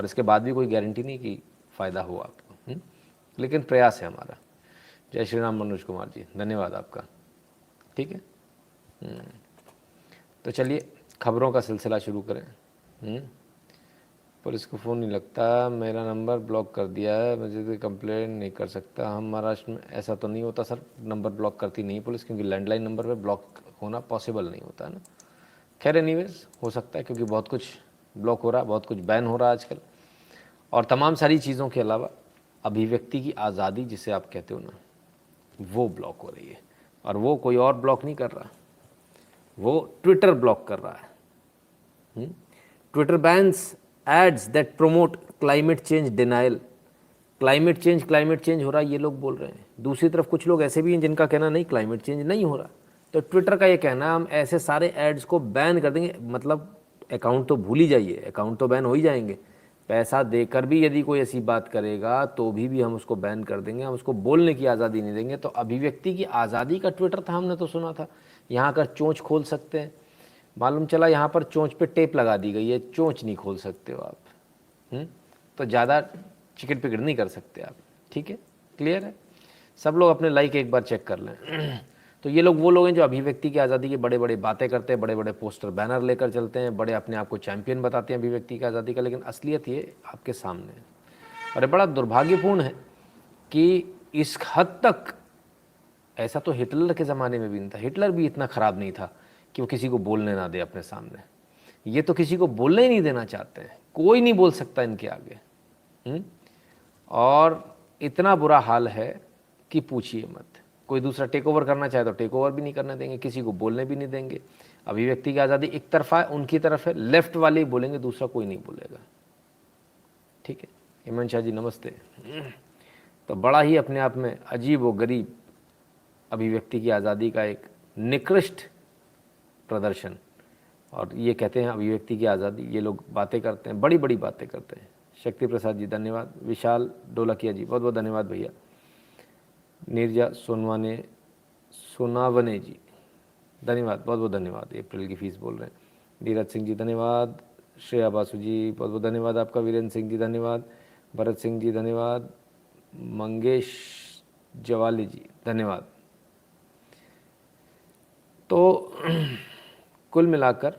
और इसके बाद भी कोई गारंटी नहीं कि फ़ायदा हो आपको। लेकिन प्रयास है हमारा। जय श्री राम मनोज कुमार जी, धन्यवाद आपका। ठीक है, तो चलिए खबरों का सिलसिला शुरू करें। पुलिस को फ़ोन नहीं लगता, मेरा नंबर ब्लॉक कर दिया है, मुझे तो कंप्लेंट नहीं कर सकता। हम महाराष्ट्र में ऐसा तो नहीं होता सर, नंबर ब्लॉक करती नहीं पुलिस, क्योंकि लैंडलाइन नंबर पे ब्लॉक होना पॉसिबल नहीं होता है ना। खैर एनीवेज हो सकता है, क्योंकि बहुत कुछ ब्लॉक हो रहा है, बहुत कुछ बैन हो रहा है आजकल, और तमाम सारी चीज़ों के अलावा अभिव्यक्ति की आज़ादी जिसे आप कहते हो ना, वो ब्लॉक हो रही है। और वो कोई और ब्लॉक नहीं कर रहा, वो ट्विटर ब्लॉक कर रहा है। Twitter bans ads that promote climate change denial. Climate change हो रहा है ये लोग बोल रहे हैं। दूसरी तरफ कुछ लोग ऐसे भी हैं जिनका कहना नहीं, क्लाइमेट चेंज नहीं हो रहा। तो ट्विटर का ये कहना है हम ऐसे सारे एड्स को बैन कर देंगे। मतलब अकाउंट तो भूल ही जाइए, अकाउंट तो बैन हो ही जाएंगे। पैसा देकर भी यदि कोई ऐसी बात करेगा तो भी हम उसको बैन कर देंगे, हम उसको बोलने की आज़ादी नहीं देंगे। तो अभिव्यक्ति की आज़ादी का ट्विटर था, हमने तो सुना था यहाँ आकर चोंच खोल सकते हैं। मालूम चला यहाँ पर चोंच पे टेप लगा दी गई है, चोंच नहीं खोल सकते हो आप। तो ज़्यादा चिकन पिकड़ नहीं कर सकते आप। ठीक है, क्लियर है। सब लोग अपने लाइक एक बार चेक कर लें। तो ये लोग वो लोग हैं जो अभिव्यक्ति की आज़ादी की बड़े बड़े बातें करते हैं, बड़े बड़े पोस्टर बैनर लेकर चलते हैं, बड़े अपने आप को चैंपियन बताते हैं अभिव्यक्ति की आज़ादी का, लेकिन असलियत ये आपके सामने है। और बड़ा दुर्भाग्यपूर्ण है कि इस हद तक, ऐसा तो हिटलर के ज़माने में भी नहीं था। हिटलर भी इतना ख़राब नहीं था कि वो किसी को बोलने ना दे अपने सामने। ये तो किसी को बोलने ही नहीं देना चाहते हैं, कोई नहीं बोल सकता इनके आगे। और इतना बुरा हाल है कि पूछिए मत। कोई दूसरा टेक ओवर करना चाहे तो टेक ओवर भी नहीं करने देंगे, किसी को बोलने भी नहीं देंगे। अभिव्यक्ति की आज़ादी एक तरफा है, उनकी तरफ है, लेफ्ट वाले ही बोलेंगे, दूसरा कोई नहीं बोलेगा। ठीक है, हेमंत शाह जी नमस्ते। तो बड़ा ही अपने आप में अजीब व गरीब अभिव्यक्ति की आज़ादी का एक निकृष्ट प्रदर्शन। और ये कहते हैं अभिव्यक्ति की आज़ादी, ये लोग बातें करते हैं, बड़ी बड़ी बातें करते हैं। शक्ति प्रसाद जी धन्यवाद। विशाल डोलकिया जी बहुत बहुत धन्यवाद भैया। नीरजा सोनावने जी धन्यवाद, बहुत बहुत धन्यवाद। अप्रैल की फ़ीस बोल रहे हैं। धीरज सिंह जी धन्यवाद। श्रेया बासु जी बहुत बहुत धन्यवाद आपका। वीरेंद्र सिंह जी धन्यवाद। भरत सिंह जी धन्यवाद। मंगेश जवाली जी धन्यवाद। तो कुल मिलाकर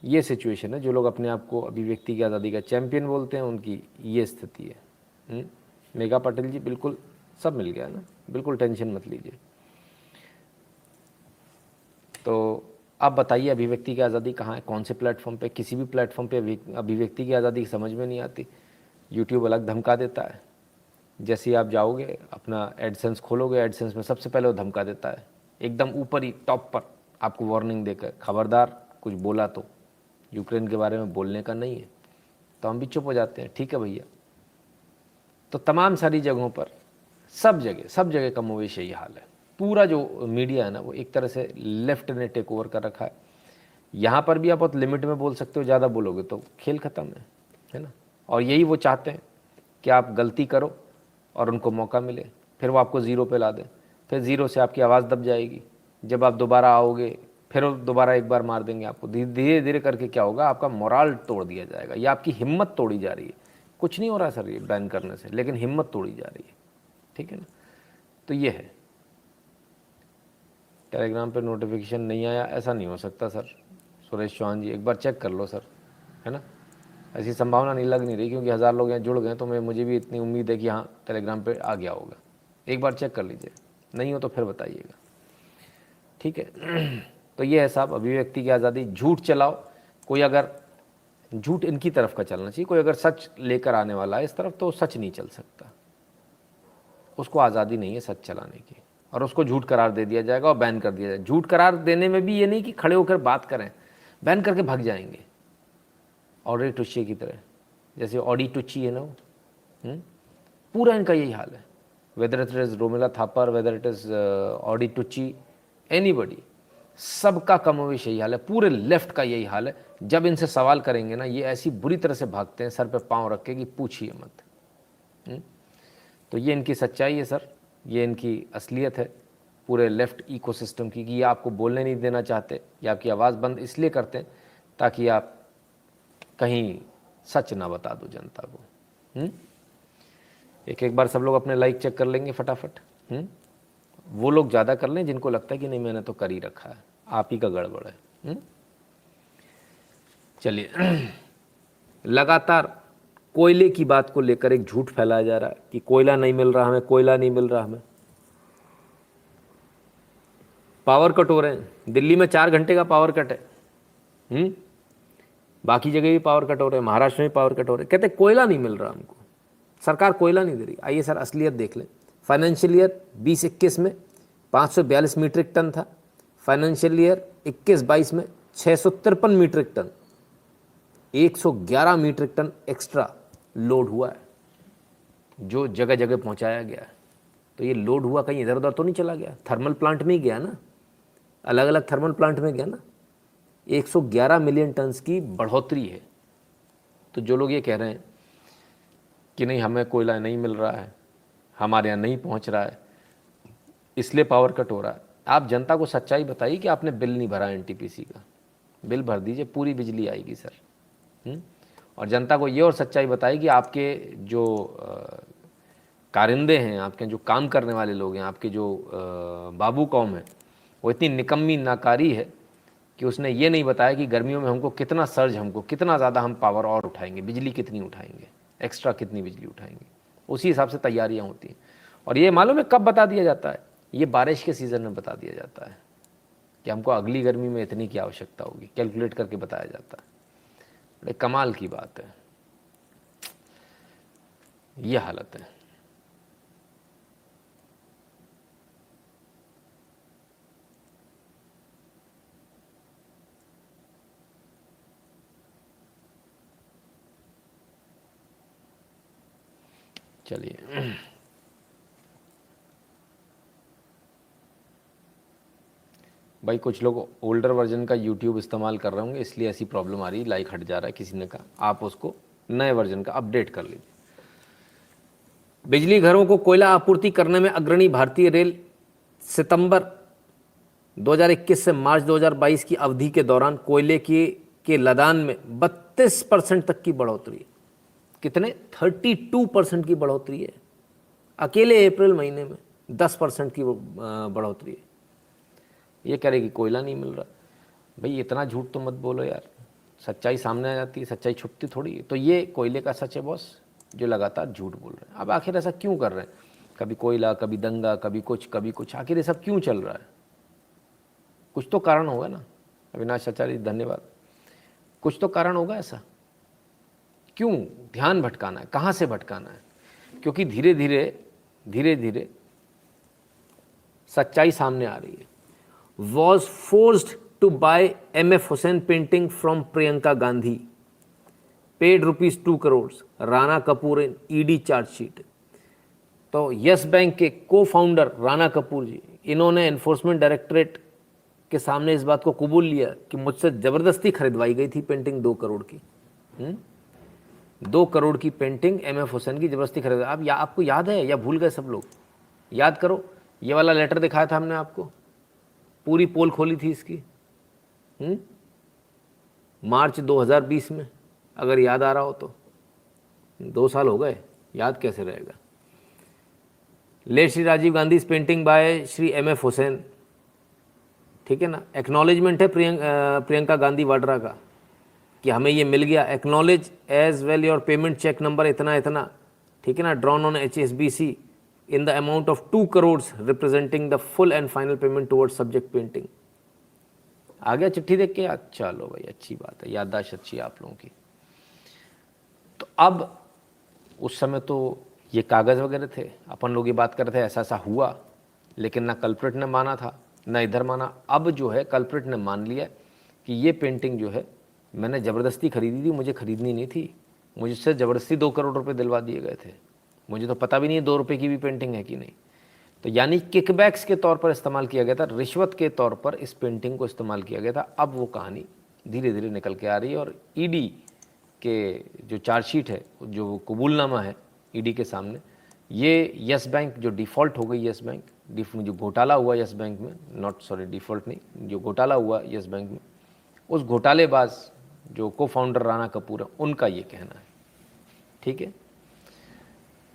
ये सिचुएशन है। जो लोग अपने आप को अभिव्यक्ति की आज़ादी का चैंपियन बोलते हैं, उनकी ये स्थिति है। मेघा पटेल जी बिल्कुल सब मिल गया ना, बिल्कुल टेंशन मत लीजिए। तो आप बताइए अभिव्यक्ति की आज़ादी कहाँ है, कौन से प्लेटफॉर्म पे? किसी भी प्लेटफॉर्म पे अभिव्यक्ति की आज़ादी समझ में नहीं आती। यूट्यूब अलग धमका देता है। जैसे ही आप जाओगे अपना एडसेंस खोलोगे, एडसेंस में सबसे पहले वो धमका देता है, एकदम ऊपर ही टॉप पर आपको वार्निंग देकर, खबरदार कुछ बोला तो यूक्रेन के बारे में बोलने का नहीं है। तो हम भी चुप हो जाते हैं, ठीक है भैया। तो तमाम सारी जगहों पर, सब जगह कमोवेश यही हाल है। पूरा जो मीडिया है ना, वो एक तरह से लेफ्ट ने टेक ओवर कर रखा है। यहाँ पर भी आप बहुत लिमिट में बोल सकते हो, ज़्यादा बोलोगे तो खेल ख़त्म है ना। और यही वो चाहते हैं कि आप गलती करो और उनको मौका मिले, फिर वो आपको ज़ीरो पे ला दें, फिर ज़ीरो से आपकी आवाज़ दब जाएगी। जब आप दोबारा आओगे फिर वो दोबारा एक बार मार देंगे आपको। धीरे धीरे करके क्या होगा, आपका मोराल तोड़ दिया जाएगा, या आपकी हिम्मत तोड़ी जा रही है। कुछ नहीं हो रहा सर ये बैन करने से, लेकिन हिम्मत तोड़ी जा रही है। ठीक है ना, तो ये है। टेलीग्राम पे नोटिफिकेशन नहीं आया, ऐसा नहीं हो सकता सर। सुरेश चौहान जी एक बार चेक कर लो सर, है ना। ऐसी संभावना नहीं लग नहीं रही, क्योंकि 1000 लोग यहाँ जुड़ गए, तो मुझे भी इतनी उम्मीद है कि हाँ टेलीग्राम पे आ गया होगा। एक बार चेक कर लीजिए, नहीं हो तो फिर बताइएगा। ठीक है। तो ये है साहब अभिव्यक्ति की आज़ादी। झूठ चलाओ, कोई अगर झूठ इनकी तरफ का चलना चाहिए, कोई अगर सच लेकर आने वाला है इस तरफ, तो सच नहीं चल सकता। उसको आज़ादी नहीं है सच चलाने की, और उसको झूठ करार दे दिया जाएगा और बैन कर दिया जाएगा। झूठ करार देने में भी ये नहीं कि खड़े होकर बात करें, बैन करके भाग जाएंगे ऑडी टुच्ची की तरह। जैसे ऑडी टुच्ची है ना वो, पूरा इनका यही हाल है। Whether it is Romila Thapar, whether it is Audrey Truschke, anybody, सबका कमोवेश यही हाल है। पूरे लेफ्ट का यही हाल है। जब इनसे सवाल करेंगे ना, ये ऐसी बुरी तरह से भागते हैं सर पे पाँव रख के कि पूछिए मत। तो ये इनकी सच्चाई है सर, ये इनकी असलियत है पूरे लेफ्ट इकोसिस्टम की, कि ये आपको बोलने नहीं देना चाहते, या आपकी आवाज़ बंद इसलिए करते हैं ताकि आप कहीं सच ना बता दो जनता को। एक एक बार सब लोग अपने लाइक चेक कर लेंगे फटाफट। वो लोग ज़्यादा कर लें जिनको लगता है कि नहीं मैंने तो कर ही रखा है, आप ही का गड़बड़ है। चलिए, लगातार कोयले की बात को लेकर एक झूठ फैलाया जा रहा है कि कोयला नहीं मिल रहा हमें, कोयला नहीं मिल रहा हमें। पावर कट हो रहे हैं, दिल्ली में 4 घंटे का पावर कट है। बाकी जगह भी पावर कट हो रहे हैं, महाराष्ट्र में पावर कट हो रहे हैं। कहते कोयला नहीं मिल रहा हमको, सरकार कोयला नहीं दे रही। आइए सर असलियत देख लें। फाइनेंशियल ईयर 20-21 में 542 मीट्रिक टन था, फाइनेंशियल ईयर 21-22 में 653 metric ton, 111 metric ton extra load हुआ है जो जगह जगह पहुंचाया गया है। तो ये लोड हुआ कहीं इधर उधर तो नहीं चला गया, थर्मल प्लांट में ही गया ना, अलग अलग थर्मल प्लांट में गया ना। 111 मिलियन टन्स की बढ़ोतरी है। तो जो लोग ये कह रहे हैं कि नहीं हमें कोयला नहीं मिल रहा है, हमारे यहाँ नहीं पहुँच रहा है, इसलिए पावर कट हो रहा है, आप जनता को सच्चाई बताइए कि आपने बिल नहीं भरा एनटीपीसी का। बिल भर दीजिए, पूरी बिजली आएगी सर। और जनता को ये और सच्चाई बताइए कि आपके जो कारिंदे हैं, आपके जो काम करने वाले लोग हैं, आपके जो बाबू कौम है, वो इतनी निकम्मी नाकारी है कि उसने ये नहीं बताया कि गर्मियों में हमको कितना सर्ज, हमको कितना ज़्यादा हम पावर और उठाएंगे, बिजली कितनी उठाएंगे, एक्स्ट्रा कितनी बिजली उठाएंगे। उसी हिसाब से तैयारियां होती हैं। और ये मालूम है कब बता दिया जाता है? ये बारिश के सीज़न में बता दिया जाता है कि हमको अगली गर्मी में इतनी की आवश्यकता होगी, कैलकुलेट करके बताया जाता है। बड़े कमाल की बात है, ये हालत है। चलिए, भाई कुछ लोग ओल्डर वर्जन का यूट्यूब इस्तेमाल कर रहे होंगे, इसलिए ऐसी प्रॉब्लम आ रही है, लाइक हट जा रहा है किसी ने कहा। आप उसको नए वर्जन का अपडेट कर लीजिए। बिजली घरों को कोयला आपूर्ति करने में अग्रणी भारतीय रेल सितंबर 2021 से मार्च 2022 की अवधि के दौरान कोयले के लदान में 32% तक की बढ़ोतरी है। कितने? 32% की बढ़ोतरी है। अकेले अप्रैल महीने में 10% की बढ़ोतरी है। ये कह रहे कि कोयला नहीं मिल रहा। भाई इतना झूठ तो मत बोलो यार, सच्चाई सामने आ जाती है, सच्चाई छुपती थोड़ी है। तो ये कोयले का सच है बॉस, जो लगातार झूठ बोल रहे हैं। अब आखिर ऐसा क्यों कर रहे हैं? कभी कोयला, कभी दंगा, कभी कुछ, आखिर ये सब क्यों चल रहा है? कुछ तो कारण होगा ना। अविनाश आचार्य धन्यवाद। कुछ तो कारण होगा ऐसा। क्यों ध्यान भटकाना है? कहाँ से भटकाना है? क्योंकि धीरे धीरे सच्चाई सामने आ रही है। Was forced to buy M.F. Hussain painting from Priyanka Gandhi. Paid rupees 2 crores. Rana Kapoor in ED chargesheet. तो यस बैंक के को फाउंडर राणा कपूर जी, इन्होंने एनफोर्समेंट डायरेक्टरेट के सामने इस बात को कबूल लिया कि मुझसे ज़बरदस्ती खरीदवाई गई थी पेंटिंग 2 करोड़ की। 2 करोड़ की पेंटिंग M.F. हुसैन की ज़बरदस्ती खरीद। आप आपको याद है या भूल गए सब लोग? याद करो, ये वाला लेटर दिखाया था हमने आपको, पूरी पोल खोली थी इसकी। मार्च 2020 में, अगर याद आ रहा हो तो। 2 साल हो गए, याद कैसे रहेगा? Late Shri Rajiv Gandhi painting by Shri M.F. Husain, ठीक है ना। एक्नॉलेजमेंट है प्रियंका गांधी वाड्रा का कि हमें ये मिल गया। Acknowledge as well your payment cheque number इतना इतना, ठीक है ना, drawn on HSBC in the amount of 2 crores representing the full and final payment towards subject painting। आ गया चिट्ठी देख के? चलो भाई, अच्छी बात है, याददाश्त अच्छी है आप लोगों की। तो अब उस समय तो ये कागज़ वगैरह थे, अपन लोग ये बात कर रहे थे ऐसा ऐसा हुआ, लेकिन ना कल्प्रिट ने माना था ना इधर माना। अब जो है कल्प्रिट ने मान लिया कि ये पेंटिंग जो है मैंने ज़बरदस्ती खरीदी थी, मुझे खरीदनी नहीं थी, मुझसे ज़बरदस्ती 2 करोड़ रुपए दिलवा दिए गए थे, मुझे तो पता भी नहीं 2 रुपये की भी पेंटिंग है कि नहीं। तो यानी किकबैक्स के तौर पर इस्तेमाल किया गया था, रिश्वत के तौर पर इस पेंटिंग को इस्तेमाल किया गया था। अब वो कहानी धीरे धीरे निकल के आ रही है और ईडी के जो चार्जशीट है, जो कबूलनामा है ईडी के सामने, ये यस बैंक जो डिफ़ॉल्ट हो गई, यस बैंक जो घोटाला हुआ यस बैंक में, नॉट सॉरी डिफ़ॉल्ट नहीं, जो घोटाला हुआ यस बैंक में, उस घोटालेबाज जो को फाउंडर राणा कपूर है, उनका ये कहना है। ठीक है,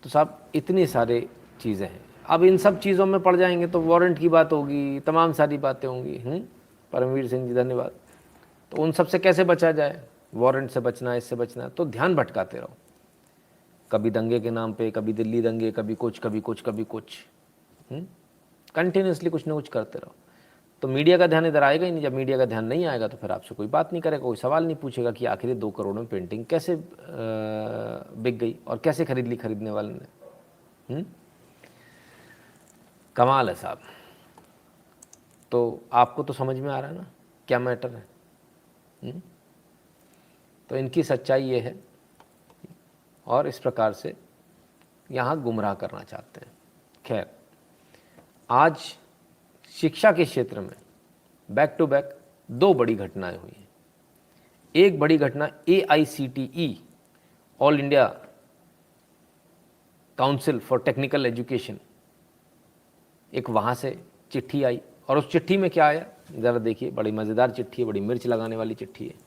तो साहब इतनी सारे चीज़ें हैं। अब इन सब चीज़ों में पड़ जाएंगे तो वारंट की बात होगी, तमाम सारी बातें होंगी। परमवीर सिंह जी धन्यवाद। तो उन सब से कैसे बचा जाए? वारंट से बचना है, इससे बचना है, तो ध्यान भटकाते रहो, कभी दंगे के नाम पे, कभी दिल्ली दंगे, कभी कुछ कभी कुछ कभी कुछ, कंटिन्यूसली कुछ ना कुछ करते रहो। तो मीडिया का ध्यान इधर आएगा ही नहीं। जब मीडिया का ध्यान नहीं आएगा तो फिर आपसे कोई बात नहीं करेगा, कोई सवाल नहीं पूछेगा कि आखिर 2 करोड़ में पेंटिंग कैसे बिक गई और कैसे खरीद ली खरीदने वाले ने। कमाल है साहब। तो आपको तो समझ में आ रहा है ना क्या मैटर है। तो इनकी सच्चाई ये है और इस प्रकार से यहाँ गुमराह करना चाहते हैं। खैर, आज शिक्षा के क्षेत्र में बैक टू बैक 2 बड़ी घटनाएं हुई हैं। एक बड़ी घटना AICTE, all India council for technical education, एक वहाँ से चिट्ठी आई और उस चिट्ठी में क्या आया ज़रा देखिए। बड़ी मज़ेदार चिट्ठी है, बड़ी मिर्च लगाने वाली चिट्ठी है।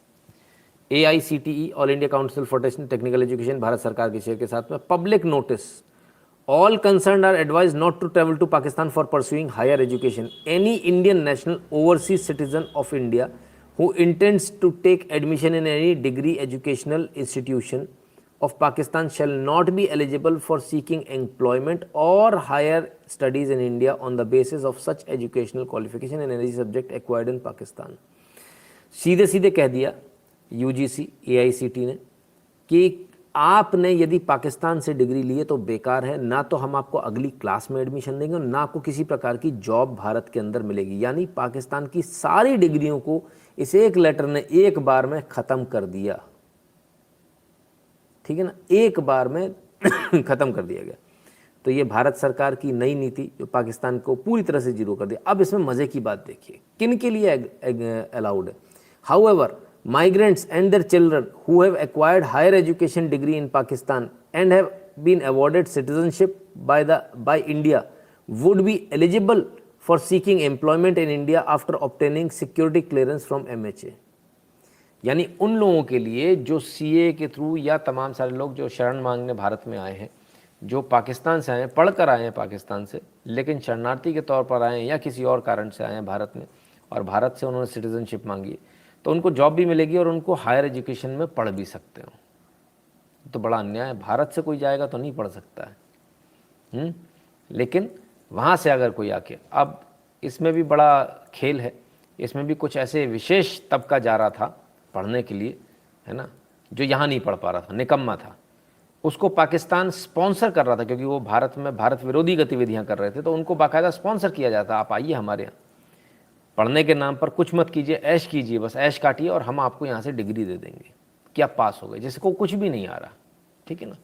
AICTE, all India council for technical education, Bharat सरकार के शेयर के साथ में public notice, all concerned are advised not to travel to Pakistan for pursuing higher education. Any Indian national overseas citizen of India who intends to take admission in any degree educational institution of Pakistan shall not be eligible for seeking employment or higher studies in India on the basis of such educational qualification in any subject acquired in Pakistan. सीधे सीधे कह दिया UGC AICTE ने कि आपने यदि पाकिस्तान से degree ली है तो बेकार है, ना तो हम आपको अगली क्लास में एडमिशन देंगे और ना आपको किसी प्रकार की जॉब भारत के अंदर मिलेगी। यानी पाकिस्तान की सारी डिग्रियों को इस एक लेटर ने एक बार में ख़त्म कर दिया। ठीक है ना, एक बार में ख़त्म कर दिया गया। तो ये भारत सरकार की नई नीति जो पाकिस्तान को पूरी तरह से जीरो कर दिया। अब इसमें मज़े की बात देखिए, किन के लिए अलाउड है। However, migrants and their children who have acquired higher education degree in Pakistan and have been awarded citizenship by India would be eligible for seeking employment in India after obtaining security clearance from MHA. यानी उन लोगों के लिए जो CA के through या तमाम सारे लोग जो शरण मांगने भारत में आए हैं, जो पाकिस्तान से आए हैं, पढ़ कर आए हैं पाकिस्तान से, लेकिन शरणार्थी के तौर पर आए हैं या किसी और कारण से आए हैं भारत में और भारत से उन्होंने सिटीजनशिप मांगी, तो उनको जॉब भी मिलेगी और उनको हायर एजुकेशन में पढ़ भी सकते हो। तो बड़ा अन्याय है। भारत से कोई जाएगा तो नहीं पढ़ सकता है, लेकिन वहाँ से अगर कोई आके, अब इसमें भी बड़ा खेल है। इसमें भी कुछ ऐसे विशेष तबका जा रहा था पढ़ने के लिए, है ना, जो यहाँ नहीं पढ़ पा रहा था, निकम्मा था। उसको पाकिस्तान स्पॉन्सर कर रहा था क्योंकि वो भारत में भारत विरोधी गतिविधियाँ कर रहे थे, तो उनको बाकायदा स्पॉन्सर किया जाता, आप आइए हमारे यहाँ, पढ़ने के नाम पर कुछ मत कीजिए, ऐश कीजिए, बस ऐश काटिए और हम आपको यहाँ से डिग्री दे देंगे कि आप पास हो गए, जिसको कुछ भी नहीं आ रहा। ठीक है ना।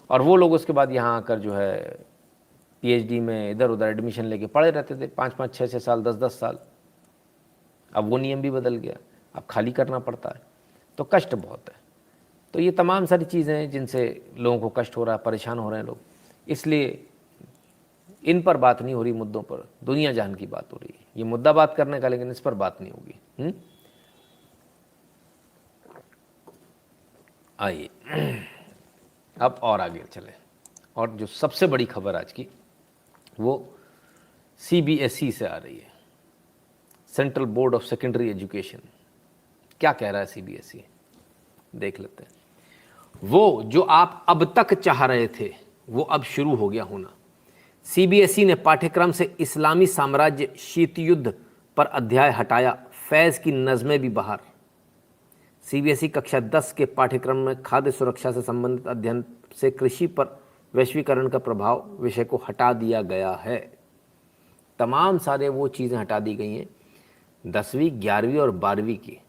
और वो लोग उसके बाद यहाँ आकर जो है PhD में इधर उधर एडमिशन लेके पढ़े रहते थे 5-5, 6-6 साल, 10-10 साल। अब वो नियम भी बदल गया, अब खाली करना पड़ता है, तो कष्ट बहुत है। तो ये तमाम सारी चीज़ें हैं जिनसे लोगों को कष्ट हो रहा है, परेशान हो रहे हैं लोग। इसलिए इन पर बात नहीं हो रही, मुद्दों पर दुनिया जहान की बात हो रही है। ये मुद्दा बात करने का, लेकिन इस पर बात नहीं होगी। आइए अब और आगे चले, और जो सबसे बड़ी खबर आज की वो CBSE से आ रही है, central board of secondary education. क्या कह रहा है CBSE, देख लेते हैं। वो जो आप अब तक चाह रहे थे वो अब शुरू हो गया होना। CBSE ने पाठ्यक्रम से इस्लामी साम्राज्य शीत युद्ध पर अध्याय हटाया, फैज़ की नज़में भी बाहर। CBSE कक्षा 10 के पाठ्यक्रम में खाद्य सुरक्षा से संबंधित अध्ययन से कृषि पर वैश्वीकरण का प्रभाव विषय को हटा दिया गया है। तमाम सारे वो चीज़ें हटा दी गई हैं 10वीं, 11वीं और 12वीं की।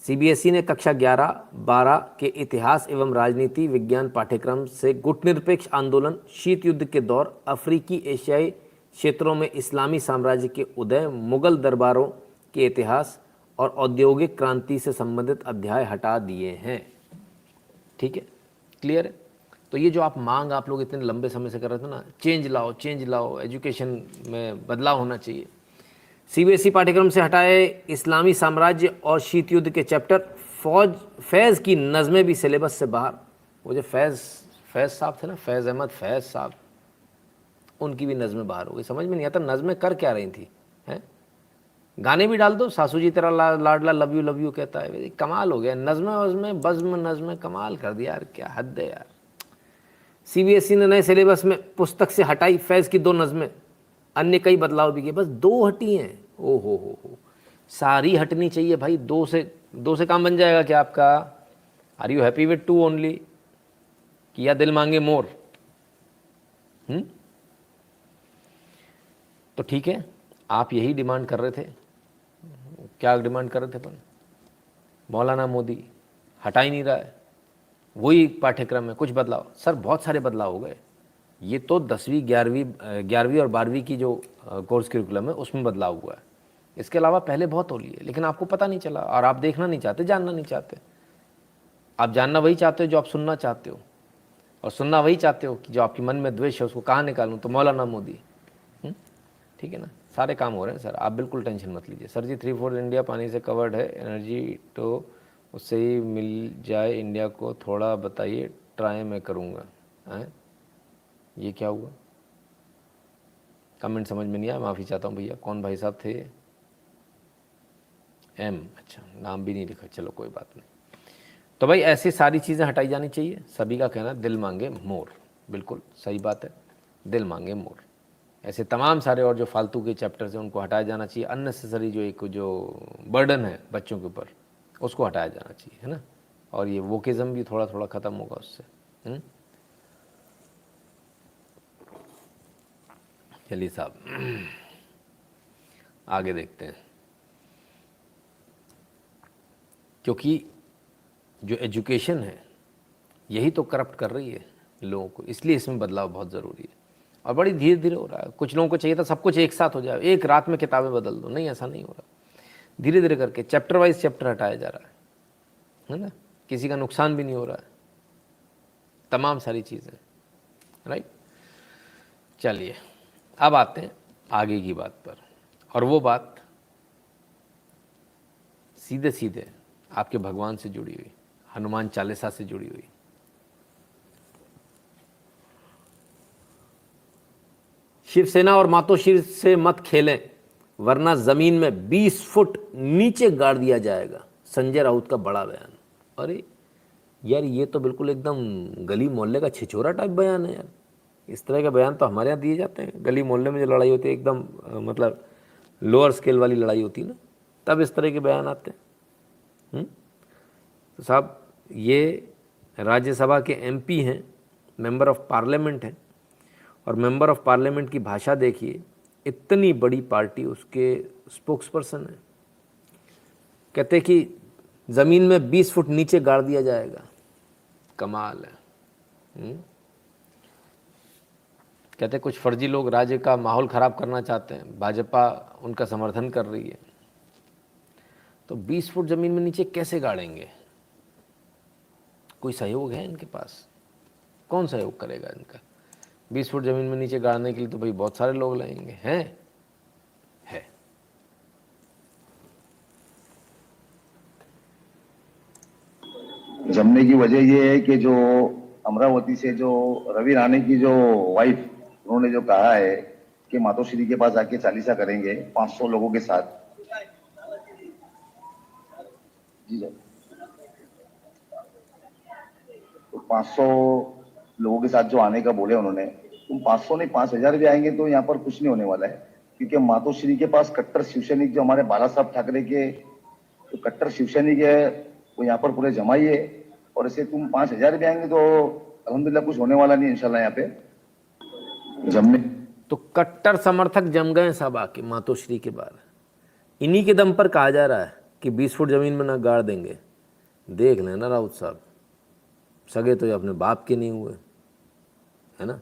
CBSE ने कक्षा 11-12 के इतिहास एवं राजनीति विज्ञान पाठ्यक्रम से गुटनिरपेक्ष आंदोलन, शीत युद्ध के दौर, अफ्रीकी एशियाई क्षेत्रों में इस्लामी साम्राज्य के उदय, मुगल दरबारों के इतिहास और औद्योगिक क्रांति से संबंधित अध्याय हटा दिए हैं। ठीक है, क्लियर है। तो ये जो मांग आप लोग इतने लंबे समय से कर रहे थे ना, चेंज लाओ, एजुकेशन में बदलाव होना चाहिए, सीबीएसई पाठ्यक्रम से हटाए इस्लामी साम्राज्य और शीत युद्ध के चैप्टर। फैज़ की नज़में भी सिलेबस से बाहर। वो जो फैज़ साहब थे ना, फैज़ अहमद फैज़ साहब, उनकी भी नज़में बाहर हो गई। समझ में नहीं आता नज़में कर क्या रही थी हैं। गाने भी डाल दो, सासू जी तेरा लाडला लव यू कहता है, कमाल हो गया। नज़में वज़में बज़्म नज़में कमाल कर दिया यार, क्या हद है यार। सीबीएसई ने नए सिलेबस में पुस्तक से हटाई फैज़ की 2 नज़में, अन्य कई बदलाव भी किए। बस 2 हटी हैं। ओ हो, सारी हटनी चाहिए भाई। 2 से काम बन जाएगा क्या आपका? Are you happy with 2 only, किया दिल मांगे मोर? तो ठीक है, आप यही डिमांड कर रहे थे। क्या डिमांड कर रहे थे अपन? मौलाना मोदी हटा ही नहीं रहा है, वही पाठ्यक्रम में कुछ बदलाव। सर बहुत सारे बदलाव हो गए। ये तो 10वीं 11वीं और 12वीं की जो कोर्स करिकुलम है उसमें बदलाव हुआ है। इसके अलावा पहले बहुत हो लिए, लेकिन आपको पता नहीं चला और आप देखना नहीं चाहते, जानना नहीं चाहते। आप जानना वही चाहते हो जो आप सुनना चाहते हो, और सुनना वही चाहते हो कि जो आपके मन में द्वेष है उसको कहाँ निकालूं, तो मौलाना मोदी। ठीक है ना, सारे काम हो रहे हैं सर, आप बिल्कुल टेंशन मत लीजिए। सर जी 3/4 इंडिया पानी से कवर्ड है, एनर्जी तो उससे ही मिल जाए इंडिया को, थोड़ा बताइए, ट्राई मैं करूँगा। हैं, ये क्या हुआ? कमेंट समझ में नहीं आया, माफ़ी चाहता हूँ भैया। कौन भाई साहब थे? एम, अच्छा नाम भी नहीं लिखा, चलो कोई बात नहीं। तो भाई ऐसी सारी चीज़ें हटाई जानी चाहिए। सभी का कहना दिल मांगे मोर, बिल्कुल सही बात है, दिल मांगे मोर। ऐसे तमाम सारे और जो फालतू के चैप्टर्स हैं उनको हटाया जाना चाहिए। अननेसेसरी जो एक जो बर्डन है बच्चों के ऊपर, उसको हटाया जाना चाहिए, है ना। और ये वोकेज़म भी थोड़ा थोड़ा ख़त्म होगा उससे। चलिए साहब आगे देखते हैं, क्योंकि जो एजुकेशन है यही तो करप्ट कर रही है लोगों को, इसलिए इसमें बदलाव बहुत ज़रूरी है। और बड़ी धीरे धीरे हो रहा है। कुछ लोगों को चाहिए था सब कुछ एक साथ हो जाए, एक रात में किताबें बदल दो, नहीं ऐसा नहीं हो रहा। धीरे धीरे करके चैप्टर वाइज चैप्टर हटाया जा रहा है ना। किसी का नुकसान भी नहीं हो रहा है, तमाम सारी चीज़ें, राइट। चलिए अब आते हैं आगे की बात पर, और वो बात सीधे सीधे आपके भगवान से जुड़ी हुई, हनुमान चालीसा से जुड़ी हुई। शिवसेना और मातोश्री से मत खेलें, वरना जमीन में 20 फुट नीचे गाड़ दिया जाएगा, संजय राउत का बड़ा बयान। अरे यार ये तो बिल्कुल एकदम गली मोहल्ले का छिछोरा टाइप बयान है यार। इस तरह के बयान तो हमारे यहाँ दिए जाते हैं। गली मोहल्ले में जो लड़ाई होती है एकदम मतलब लोअर स्केल वाली लड़ाई होती है ना, तब इस तरह के बयान आते हैं। तो साहब ये राज्यसभा के एमपी हैं, मेंबर ऑफ पार्लियामेंट हैं, और मेंबर ऑफ पार्लियामेंट की भाषा देखिए, इतनी बड़ी पार्टी उसके स्पोक्स पर्सन है, कहते कि ज़मीन में 20 फुट नीचे गाड़ दिया जाएगा। कमाल है। कहते कुछ फर्जी लोग राज्य का माहौल ख़राब करना चाहते हैं, भाजपा उनका समर्थन कर रही है। तो 20 फुट ज़मीन में नीचे कैसे गाड़ेंगे? कोई सहयोग है इनके पास? कौन सहयोग करेगा इनका? 20 फुट ज़मीन में नीचे गाड़ने के लिए तो भाई बहुत सारे लोग लगेंगे। हैं है। जमने की वजह ये है कि जो अमरावती से जो रवि राणे की जो वाइफ, उन्होंने जो कहा है कि मातोश्री के पास आके चालीसा करेंगे 500 लोगों के साथ। जी सर, तो 500 लोगों के साथ जो आने का बोले उन्होंने, तुम 500 नहीं 5000 भी आएंगे तो यहाँ पर कुछ नहीं होने वाला है, क्योंकि मातोश्री के पास कट्टर शिवसैनिक जो हमारे बाला साहब ठाकरे के जो कट्टर शिवसैनिक है वो यहाँ पर पूरे जमाई है। और ऐसे तुम 5000 भी आएंगे तो अल्हम्दुलिल्लाह कुछ होने वाला नहीं इंशाल्लाह यहाँ पे जमने। तो कट्टर समर्थक जम गए सब आके मातोश्री के बाद। इन्हीं के दम पर कहा जा रहा है कि 20 फुट ज़मीन में ना गाड़ देंगे। देख लेना राउत साहब, सगे तो अपने बाप के नहीं हुए, है ना,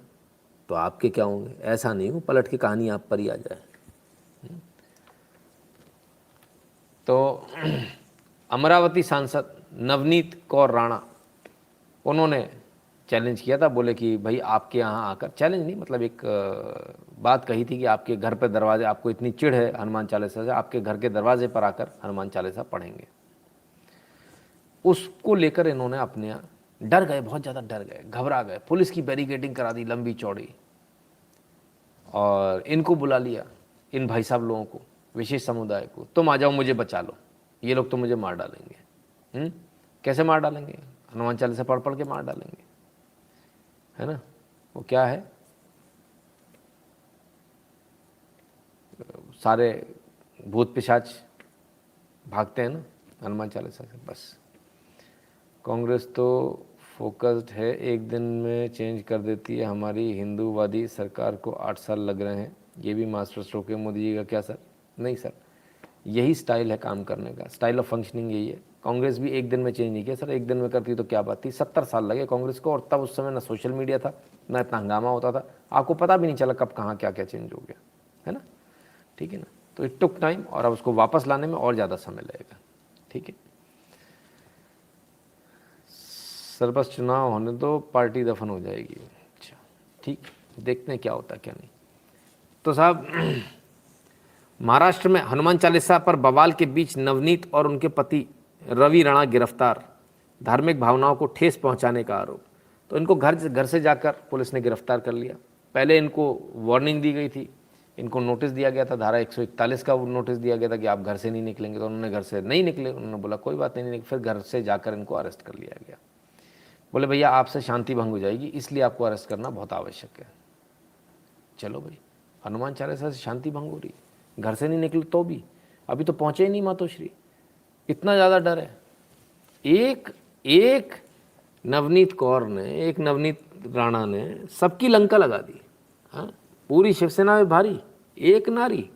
तो आपके क्या होंगे? ऐसा नहीं हो पलट के कहानी आप पर ही आ जाए। तो अमरावती सांसद नवनीत कौर राणा, उन्होंने चैलेंज किया था, बोले कि भाई आपके यहाँ आकर, चैलेंज नहीं मतलब एक बात कही थी कि आपके घर पे दरवाजे, आपको इतनी चिढ़ है हनुमान चालीसा से, आपके घर के दरवाजे पर आकर हनुमान चालीसा पढ़ेंगे। उसको लेकर इन्होंने अपने यहाँ डर गए, बहुत ज़्यादा डर गए, घबरा गए, पुलिस की बैरिकेडिंग करा दी लंबी चौड़ी, और इनको बुला लिया, इन भाई साहब लोगों को, विशेष समुदाय को, तुम आ जाओ मुझे बचा लो, ये लोग तो मुझे मार डालेंगे। कैसे मार डालेंगे? हनुमान चालीसा पढ़ पढ़ के मार डालेंगे, है ना। वो क्या है, सारे भूत पिशाच भागते हैं ना हनुमान चालीसा से, बस। कांग्रेस तो फोकस्ड है, एक दिन में चेंज कर देती है। हमारी हिंदूवादी सरकार को 8 साल लग रहे हैं, ये भी मास्टर स्ट्रोक है मोदी जी का क्या सर? नहीं सर, यही स्टाइल है काम करने का, स्टाइल ऑफ फंक्शनिंग यही है। कांग्रेस भी एक दिन में चेंज नहीं किया सर, एक दिन में करती तो क्या बात थी। 70 साल लगे कांग्रेस को, और तब उस समय ना सोशल मीडिया था, ना इतना हंगामा होता था, आपको पता भी नहीं चला कब कहाँ क्या क्या चेंज हो गया, है ना। ठीक है ना, तो इट टुक टाइम, और अब उसको वापस लाने में और ज़्यादा समय लगेगा। ठीक है सर, बस चुनाव होने दो, पार्टी दफन हो जाएगी। अच्छा ठीक, देखते हैं क्या होता है क्या नहीं। तो साहब महाराष्ट्र में हनुमान चालीसा पर बवाल के बीच नवनीत और उनके पति रवि राणा गिरफ्तार, धार्मिक भावनाओं को ठेस पहुंचाने का आरोप। तो इनको घर से जाकर पुलिस ने गिरफ्तार कर लिया। पहले इनको वार्निंग दी गई थी, इनको नोटिस दिया गया था, धारा 141 का नोटिस दिया गया था कि आप घर से नहीं निकलेंगे। तो उन्होंने घर से नहीं निकले, उन्होंने बोला कोई बात नहीं, फिर घर से जाकर इनको अरेस्ट कर लिया गया। बोले भैया आपसे शांति भंग हो जाएगी, इसलिए आपको अरेस्ट करना बहुत आवश्यक है। चलो भाई, हनुमान चालीसा से शांति भंग हो रही है, घर से नहीं निकले तो भी, अभी तो पहुंचे ही नहीं मातोश्री, इतना ज़्यादा डर है। एक नवनीत कौर ने, एक नवनीत राणा ने सबकी लंका लगा दी। हाँ, पूरी शिवसेना में भारी, एक नारी,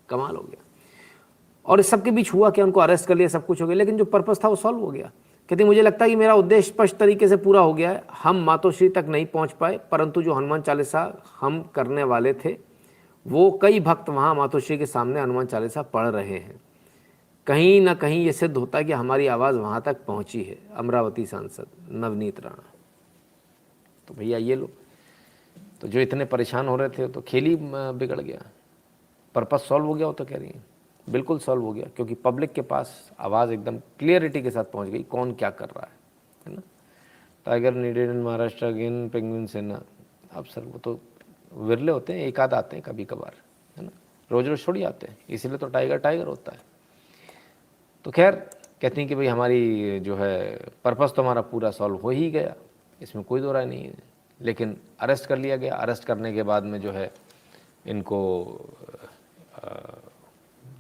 कमाल हो गया। और इस सबके बीच हुआ क्या, उनको अरेस्ट कर लिया, सब कुछ हो गया, लेकिन जो पर्पस था वो सॉल्व हो गया। कहती मुझे लगता है कि मेरा उद्देश्य स्पष्ट तरीके से पूरा हो गया है, हम मातोश्री तक नहीं पहुंच पाए, परंतु जो हनुमान चालीसा हम करने वाले थे, वो कई भक्त वहाँ मातोश्री के सामने हनुमान चालीसा पढ़ रहे हैं। कहीं ना कहीं ये सिद्ध होता है कि हमारी आवाज़ वहाँ तक पहुँची है। अमरावती सांसद नवनीत राणा। तो भैया ये लोग तो जो इतने परेशान हो रहे थे, तो खेल ही बिगड़ गया, पर्पस सॉल्व हो गया हो तो कह रही हैं, बिल्कुल सॉल्व हो गया, क्योंकि पब्लिक के पास आवाज़ एकदम क्लियरिटी के साथ पहुंच गई, कौन क्या कर रहा है ना। Tiger needed in Maharashtra again, penguin सेना। अब सर वो तो विरले होते हैं, एक आध आते हैं कभी कभार, है ना, रोज रोज थोड़ी आते हैं, इसीलिए तो टाइगर टाइगर होता है। तो खैर कहती हैं कि भाई हमारी जो है पर्पस तो हमारा पूरा सॉल्व हो ही गया, इसमें कोई दो राय नहीं है। लेकिन अरेस्ट कर लिया गया, अरेस्ट करने के बाद में जो है इनको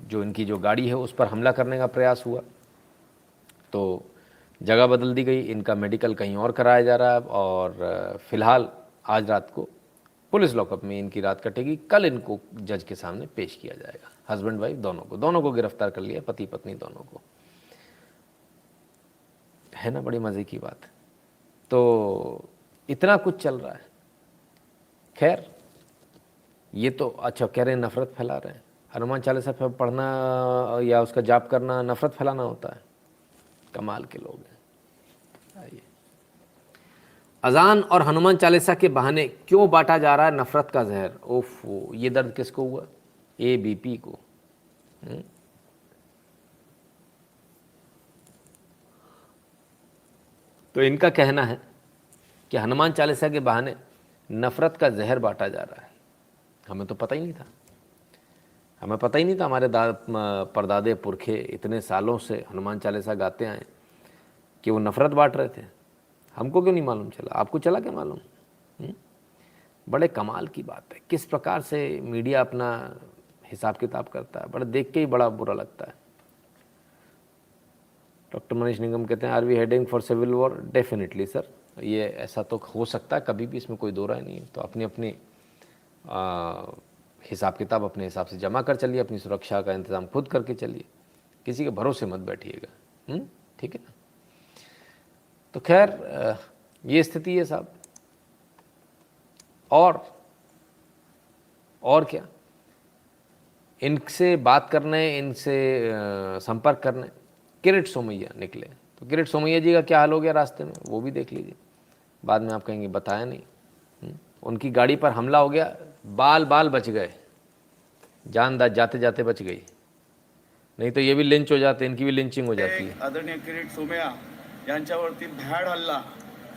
जो इनकी जो गाड़ी है उस पर हमला करने का प्रयास हुआ, तो जगह बदल दी गई, इनका मेडिकल कहीं और कराया जा रहा है, और फिलहाल आज रात को पुलिस लॉकअप में इनकी रात कटेगी, कल इनको जज के सामने पेश किया जाएगा। हस्बैंड वाइफ दोनों को गिरफ्तार कर लिया, पति पत्नी दोनों को, है ना, बड़ी मज़े की बात। तो इतना कुछ चल रहा है। खैर ये तो अच्छा कह रहे हैं नफरत फैला रहे हैं, हनुमान चालीसा पढ़ना या उसका जाप करना नफरत फैलाना होता है, कमाल के लोग हैं। आइए, अजान और हनुमान चालीसा के बहाने क्यों बांटा जा रहा है नफरत का जहर? ओफो, ये दर्द किसको हुआ? ABP को। तो इनका कहना है कि हनुमान चालीसा के बहाने नफरत का जहर बांटा जा रहा है। हमें तो पता ही नहीं था, हमें पता ही नहीं था, हमारे परदादे पुरखे इतने सालों से हनुमान चालीसा गाते आए कि वो नफरत बांट रहे थे। हमको क्यों नहीं मालूम चला? आपको चला क्या मालूम? बड़े कमाल की बात है, किस प्रकार से मीडिया अपना हिसाब किताब करता है, बड़ा देख के ही बड़ा बुरा लगता है। डॉक्टर मनीष निगम कहते हैं, are we heading for civil war? Definitely sir, ये ऐसा तो हो सकता है कभी भी, इसमें कोई दो राय नहीं है। तो अपनी अपनी हिसाब किताब अपने हिसाब से जमा कर चलिए, अपनी सुरक्षा का इंतज़ाम खुद करके चलिए, किसी के भरोसे मत बैठिएगा। ठीक है ना। तो खैर ये स्थिति है साहब। और क्या, इनसे बात करने, इनसे संपर्क करने किरीट सोमैया निकले। तो किरीट सोमैया जी का क्या हाल हो गया रास्ते में, वो भी देख लीजिए। बाद में आप कहेंगे बताया नहीं। उनकी गाड़ी पर हमला हो गया, बाल बाल बच गए, जान जाते जाते बच गई, नहीं तो ये भी लिंच हो जाते, इनकी भी लिंचिंग हो जाती है। आदरणीय किरीट सोमय्या यांच्यावरती भ्याड हल्ला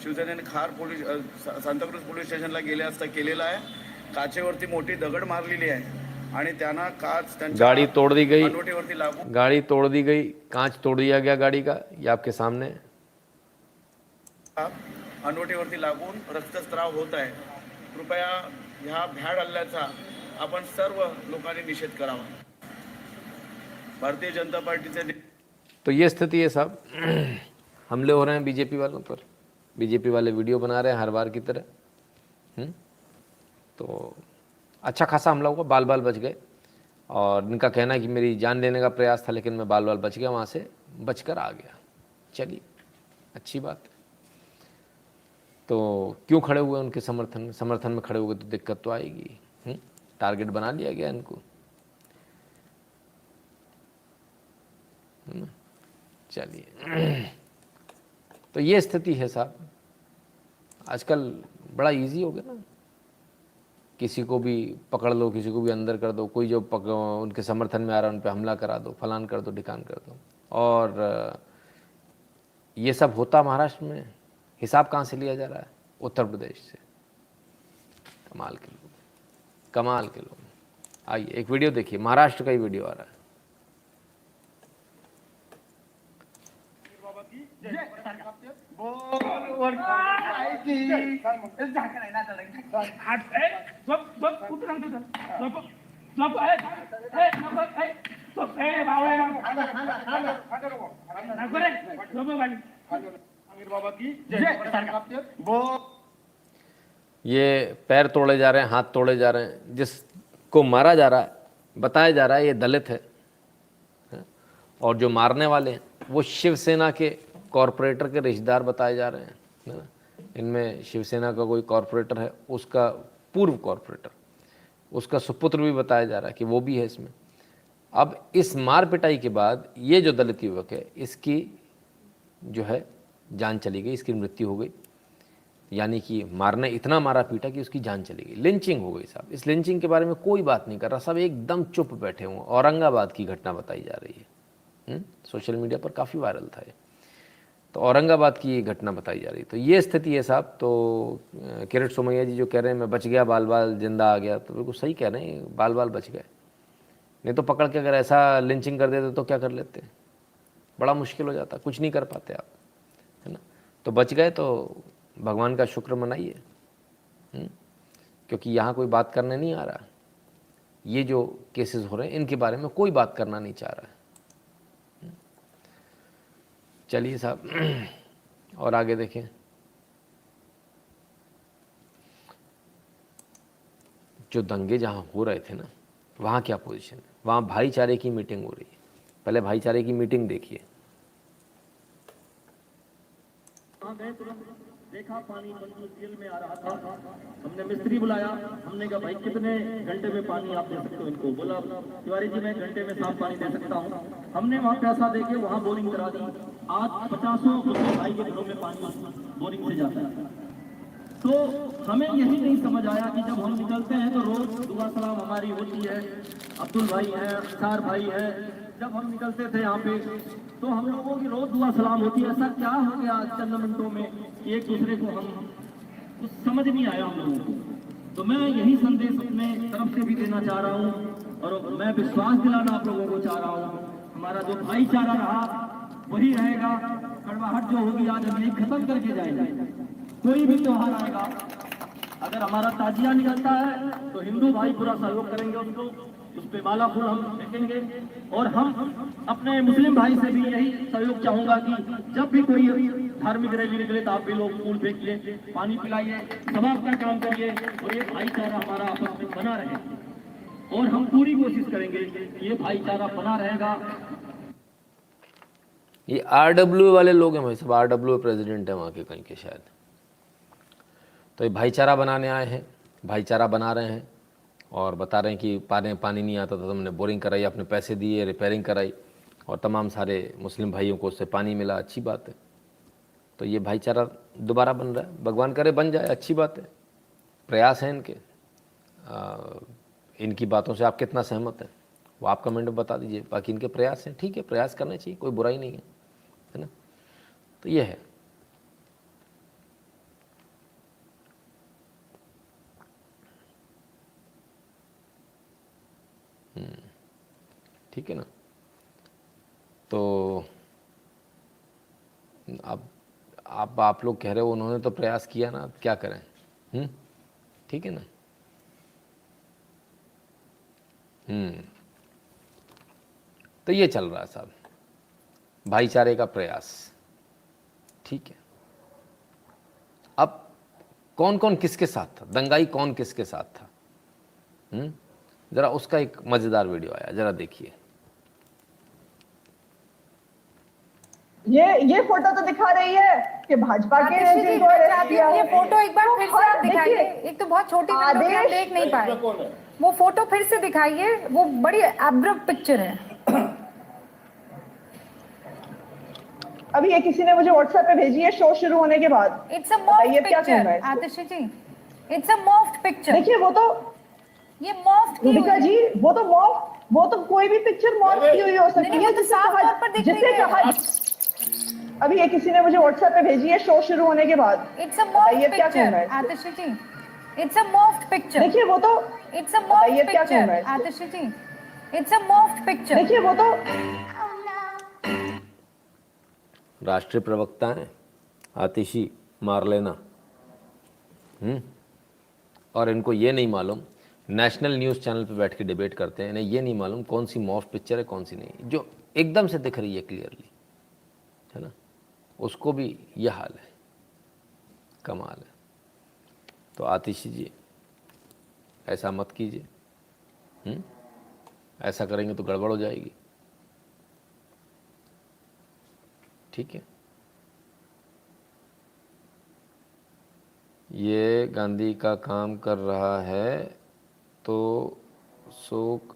शिवसेनेने खार पोलीस सांताक्रूज पोलीस स्टेशनला गेले असता केलेला आहे. काचेवरती मोठी दगड मारलेली आहे आणि त्यांना काच त्यांच्या गाड़ी तोड़ दी गई, हनवटीवरती लागू गाड़ी तोड़ दी गई, कांच तोड़ दिया गया गाड़ी का, ये आपके सामने। हनवटीवरती लागून रक्तस्राव होत आहे. कृपया ह्या भ्याड हल्ल्याचा आपण सर्व लोकांनी निषेध करावा. भारतीय जनता पार्टीचे तो ये स्थिति है साहब। हमले हो रहे हैं बीजेपी वालों पर, बीजेपी वाले वीडियो बना रहे हैं हर बार की तरह। तो अच्छा खासा हमला हुआ, बाल बाल बच गए, और इनका कहना है कि मेरी जान लेने का प्रयास था लेकिन मैं बाल बाल बच गया, वहाँ से बचकर आ गया। चलिए, अच्छी बात है। तो क्यों खड़े हुए उनके समर्थन में खड़े हुए, तो दिक्कत तो आएगी। टारगेट बना लिया गया इनको, चलिए। तो ये स्थिति है साहब। आजकल बड़ा इजी हो गया ना, किसी को भी पकड़ लो, किसी को भी अंदर कर दो, कोई जो उनके समर्थन में आ रहा है उन पर हमला करा दो, फलान कर दो, ढिकान कर दो। और ये सब होता महाराष्ट्र में, हिसाब कहाँ से लिया जा रहा है? उत्तर प्रदेश से। कमाल के लोग, कमाल के लोग। आइए एक वीडियो देखिए, महाराष्ट्र का ही वीडियो आ रहा है। ये पैर तोड़े जा रहे हैं, हाथ तोड़े जा रहे हैं, जिसको मारा जा रहा है, बताया जा रहा है ये दलित है, और जो मारने वाले हैं वो शिवसेना के कॉरपोरेटर के रिश्तेदार बताए जा रहे हैं, है ना। इनमें शिवसेना का कोई कॉरपोरेटर है, उसका पूर्व कॉरपोरेटर, उसका सुपुत्र भी बताया जा रहा है कि वो भी है इसमें। अब इस मार पिटाई के बाद ये जो दलित युवक है, इसकी जो है जान चली गई, इसकी मृत्यु हो गई। यानी कि मारने इतना मारा पीटा कि उसकी जान चली गई, लिंचिंग हो गई साहब। इस लिंचिंग के बारे में कोई बात नहीं कर रहा, सब एकदम चुप बैठे हुए। औरंगाबाद की घटना बताई जा रही है, सोशल मीडिया पर काफ़ी वायरल था ये। तो औरंगाबाद की ये घटना बताई जा रही। तो ये स्थिति है साहब। तो किरीट सोमैया जी जो कह रहे हैं मैं बच गया, बाल बाल जिंदा आ गया, तो बिल्कुल सही कह रहे हैं, बाल बाल बच गए। नहीं तो पकड़ के अगर ऐसा लिंचिंग कर देते तो क्या कर लेते, बड़ा मुश्किल हो जाता, कुछ नहीं कर पाते आप, है ना। तो बच गए तो भगवान का शुक्र मनाइए, क्योंकि यहाँ कोई बात करने नहीं आ रहा। ये जो केसेस हो रहे हैं इनके बारे में कोई बात करना नहीं चाह रहा है। चलिए साहब, और आगे देखें। जो दंगे जहाँ हो रहे थे ना, वहाँ क्या पोजीशन है? वहाँ भाईचारे की मीटिंग हो रही है। पहले भाईचारे की मीटिंग देखिए। देखा पानी बिल्कुल जेल में आ रहा था, हमने मिस्त्री बुलाया, हमने कहा भाई कितने घंटे में पानी आप दे सकते हो इनको? बोला तिवारी जी मैं घंटे में साफ पानी दे सकता हूँ। हमने वहाँ पैसा देके वहाँ बोरिंग करा दी। आज 50 मुस्लिम भाई के घरों में पानी बोरिंग से जाता है। तो हमें यही नहीं समझ आया कि जब हम निकलते हैं तो रोज दुआ सलाम हमारी होती है, अब्दुल भाई है, अख्तार भाई है, जब हम निकलते थे यहाँ पे तो हम लोगों की रोज दुआ सलाम होती है। ऐसा क्या हो गया चंद मिनटों में कि एक दूसरे को हम कुछ समझ नहीं आया हम लोगों को। तो मैं यही संदेश अपने तरफ से भी देना चाह रहा हूँ और मैं विश्वास दिलाना आप लोगों को चाह रहा हूँ, हमारा जो भाईचारा रहा वही रहेगा। कड़वाहट जो होगी आज हम यही खत्म करके जाएंगे। कोई भी त्योहार आएगा, अगर हमारा ताजिया निकलता है तो हिंदू भाई पूरा सहयोग करेंगे उसको, उस पे माला फूल हम फेंकेंगे। और हम अपने मुस्लिम भाई से भी यही सहयोग चाहूंगा कि जब भी कोई धार्मिक रैली निकले तो आप भी लोग फूल फेंकिए, पानी पिलाइए, सब अपना काम करिए और ये भाईचारा हमारा आपस में बना रहे। और हम पूरी कोशिश करेंगे कि ये भाईचारा बना रहेगा। ये आरडब्ल्यू वाले लोग हैं भाई, सब आरडब्ल्यू प्रेसिडेंट है वहाँ के कहीं के शायद। तो ये भाईचारा बनाने आए हैं, भाईचारा बना रहे हैं और बता रहे हैं कि पानी नहीं आता था तो हमने बोरिंग कराई, अपने पैसे दिए, रिपेयरिंग कराई और तमाम सारे मुस्लिम भाइयों को उससे पानी मिला। अच्छी बात है, तो ये भाईचारा दोबारा बन रहा है। भगवान करे बन जाए, अच्छी बात है, प्रयास है इनके। इनकी बातों से आप कितना सहमत हैं वो आप कमेंट में बता दीजिए। बाकी इनके प्रयास हैं, ठीक है, प्रयास करने चाहिए, कोई बुराई नहीं है ना। तो ये है। ठीक है ना। तो अब आप लोग कह रहे हो उन्होंने तो प्रयास किया ना, अब क्या करें। ठीक है ना। तो ये चल रहा है साहब, भाईचारे का प्रयास। ठीक है। अब कौन कौन किसके साथ था, दंगाई कौन किसके साथ था, जरा उसका एक मजेदार वीडियो आया, जरा देखिए। ये फोटो तो दिखा रही है कि भाजपा के आतिशी जी, जिनको मैं अरेस्ट चाहती किया हूँ ये है। फोटो एक बार फिर से आप देखिए, दिखाइए। एक तो बहुत छोटी विंडो में हम देख नहीं पाए, वो फोटो फिर से दिखाइए। वो बड़ी एब्रप्ट पिक्चर है। अभी ये किसी ने मुझे व्हाट्सएप पे भेजी है शो शुरू होने के बाद। इट्स अ बताइए मॉफ्ड क्या कहना पिक्चर है इसको? आतिशी जी, इट्स अ मॉफ्ड पिक्चर। देखिए ये मॉफ्ड की रूबिका हुई जी, है। वो तो कोई भी पिक्चर मॉर्फ की हुई हो सकती नहीं, है। वो तो साफ तौर पर दिख रही है। अभी ये किसी ने मुझे व्हाट्सएप पे भेजी है शो शुरू होने के बाद। इट्स अ बताइए मॉफ्ड क्या कहना है पिक्चर इसको? आतिशी जी, इट्स अ मॉफ्ड पिक्चर। देखिए इट्स अ बताइए मॉफ्ड क्या पिक्चर कहना है इसको? आतिशी जी, इट्स अ मॉफ्ड पिक्चर। देखिए राष्ट्रीय प्रवक्ता हैं आतिशी, मार लेना। और इनको ये नहीं मालूम, नेशनल न्यूज़ चैनल पे बैठ के डिबेट करते हैं, इन्हें ये नहीं मालूम कौन सी मॉफ पिक्चर है कौन सी नहीं, जो एकदम से दिख रही है क्लियरली, है ना। उसको भी ये हाल है, कमाल है। तो आतिशी जी ऐसा मत कीजिए, ऐसा करेंगे तो गड़बड़ हो जाएगी। ठीक है। ये गांधी का काम कर रहा है तो soak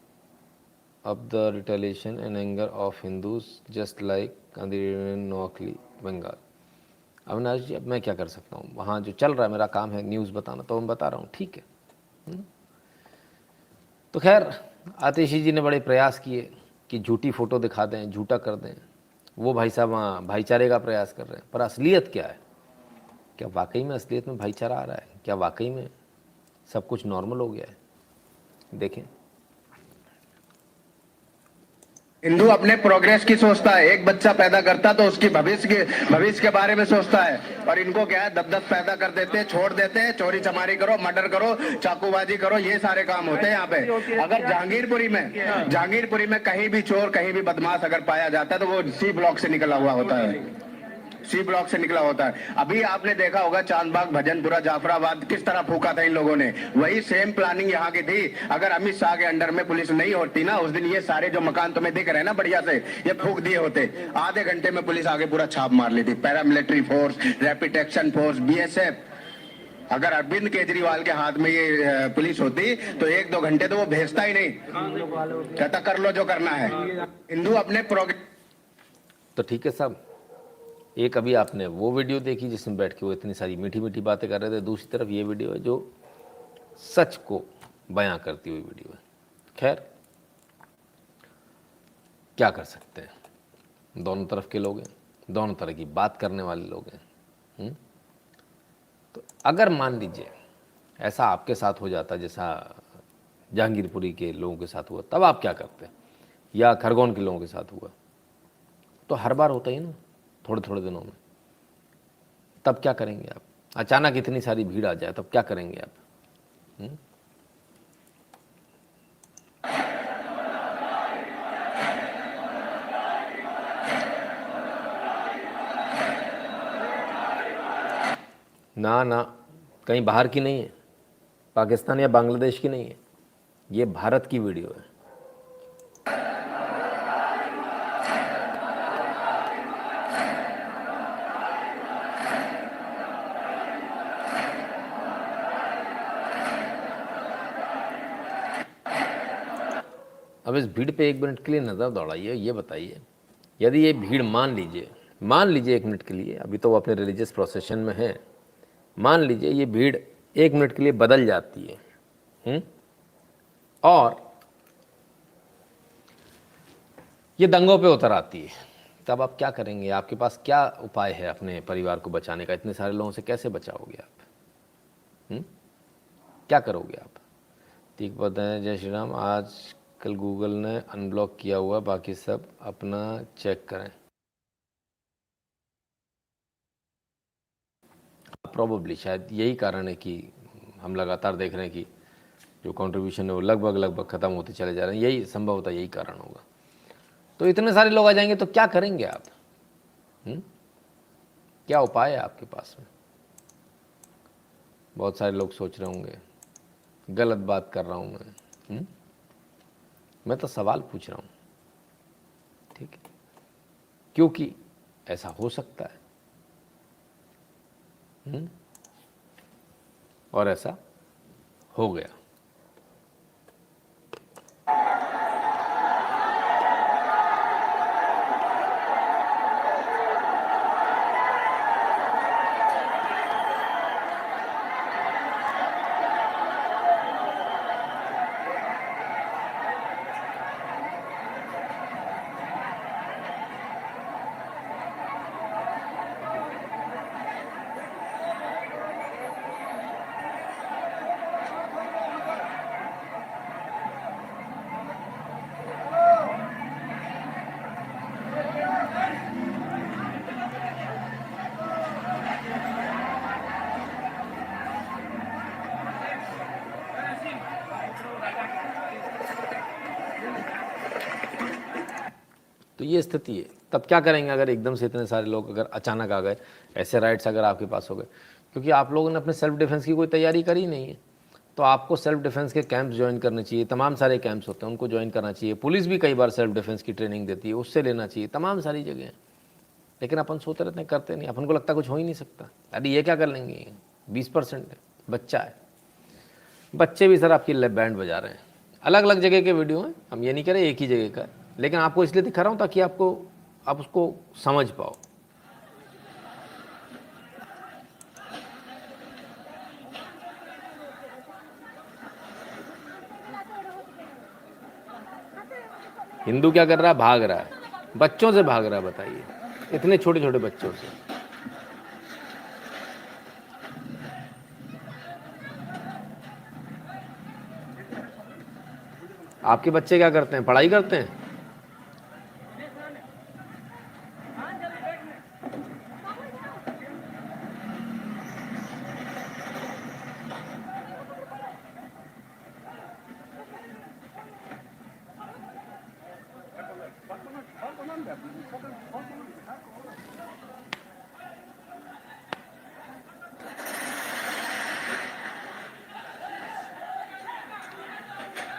up the retaliation and anger of Hindus just like Gandhi Noakhali Bengal. Avinash ji, अब मैं क्या कर सकता हूँ, वहाँ जो चल रहा है, मेरा काम है न्यूज़ बताना, तो मैं बता रहा हूँ। ठीक है। तो खैर आतिशी जी ने बड़े प्रयास किए कि झूठी फ़ोटो दिखा दें, झूठा कर दें। वो भाई साहब वहाँ भाईचारे का प्रयास कर रहे हैं, पर असलियत क्या है? क्या वाकई में असलियत में भाईचारा आ रहा है? क्या वाकई में सब कुछ नॉर्मल हो गया है? देखें। हिंदू अपने प्रोग्रेस की सोचता है। एक बच्चा पैदा करता तो उसकी भविष्य के बारे में सोचता है, और इनको क्या है, 10-10 पैदा कर देते हैं, छोड़ देते हैं, चोरी चमारी करो, मर्डर करो, चाकूबाजी करो, ये सारे काम होते हैं यहाँ पे। अगर जहांगीरपुरी में कहीं भी चोर, कहीं भी बदमाश अगर पाया जाता है तो वो सी ब्लॉक से निकला हुआ होता है, सी ब्लॉक से निकला होता है। अभी आपने देखा होगा चांदबाग, भजनपुरा, जाफराबाद किस तरह फूका था इन लोगों ने। वही सेम प्लानिंग यहाँ की थी। अगर अमित शाह के अंडर में पुलिस नहीं होती ना, उस दिन ये सारे जो मकान तुम्हें दिख रहे हैं ना बढ़िया से, ये फूक दिए होते। आधे घंटे में पुलिस आगे पूरा छाप मार ली थी। Paramilitary force, rapid action force, BSF। अगर अरविंद केजरीवाल के हाथ में ये पुलिस होती तो 1-2 घंटे तो वो भेजता ही नहीं, कहता कर लो जो करना है। हिंदू अपने प्रोग्रेस। तो ठीक है साहब, एक अभी आपने वो वीडियो देखी जिसमें बैठ के वो इतनी सारी मीठी मीठी बातें कर रहे थे, दूसरी तरफ ये वीडियो है जो सच को बयां करती हुई वीडियो है। खैर क्या कर सकते हैं, दोनों तरफ के लोग हैं, दोनों तरह की बात करने वाले लोग हैं। तो अगर मान लीजिए ऐसा आपके साथ हो जाता जैसा जहांगीरपुरी के लोगों के साथ हुआ, तब आप क्या करते, या खरगोन के लोगों के साथ हुआ, तो हर बार होता ही ना थोड़े थोड़े दिनों में, तब क्या करेंगे आप? अचानक इतनी सारी भीड़ आ जाए तब क्या करेंगे आप? ना, कहीं बाहर की नहीं है, पाकिस्तान या बांग्लादेश की नहीं है, ये भारत की वीडियो है। अब इस भीड़ पे एक मिनट के लिए नज़र दौड़ाइए, ये बताइए, यदि ये भीड़ मान लीजिए मान लीजिए 1 मिनट के लिए, अभी तो वो अपने रिलीजियस प्रोसेशन में है, मान लीजिए ये भीड़ 1 मिनट के लिए बदल जाती है, और ये दंगों पे उतर आती है, तब आप क्या करेंगे? आपके पास क्या उपाय है अपने परिवार को बचाने का? इतने सारे लोगों से कैसे बचाओगे आप? क्या करोगे आप? ठीक बताएं। जय श्री राम। आज कल गूगल ने अनब्लॉक किया हुआ, बाकी सब अपना चेक करें। प्रोबेबली शायद यही कारण है कि हम लगातार देख रहे हैं कि जो कंट्रीब्यूशन है वो लगभग ख़त्म होते चले जा रहे हैं। यही संभवतः यही कारण होगा। तो इतने सारे लोग आ जाएंगे तो क्या करेंगे आप? क्या उपाय है आपके पास में? बहुत सारे लोग सोच रहे होंगे गलत बात कर रहा हूँ मैं तो सवाल पूछ रहा हूँ, ठीक है, क्योंकि ऐसा हो सकता है, और ऐसा हो गया। तो ये स्थिति है। तब क्या करेंगे अगर एकदम से इतने सारे लोग अगर अचानक आ गए, ऐसे राइट्स अगर आपके पास हो गए, क्योंकि आप लोगों ने अपने सेल्फ डिफेंस की कोई तैयारी करी नहीं है। तो आपको सेल्फ डिफेंस के कैंप्स ज्वाइन करने चाहिए, तमाम सारे कैंप्स होते हैं उनको ज्वाइन करना चाहिए। पुलिस भी कई बार सेल्फ डिफेंस की ट्रेनिंग देती है, उससे लेना चाहिए, तमाम सारी जगह हैं। लेकिन अपन सोते रहते हैं, करते नहीं। अपन को लगता कुछ हो ही नहीं सकता, अरे ये क्या कर लेंगे, 20% है, बच्चा है। बच्चे भी सर आपकी बैंड बजा रहे हैं। अलग अलग जगह के वीडियो हैं, हम ये नहीं कह रहे एक ही जगह का, लेकिन आपको इसलिए दिखा रहा हूँ ताकि आप उसको समझ पाओ। हिंदू क्या कर रहा है? भाग रहा है, बच्चों से भाग रहा है। बताइए, इतने छोटे छोटे बच्चों से। आपके बच्चे क्या करते हैं? पढ़ाई करते हैं?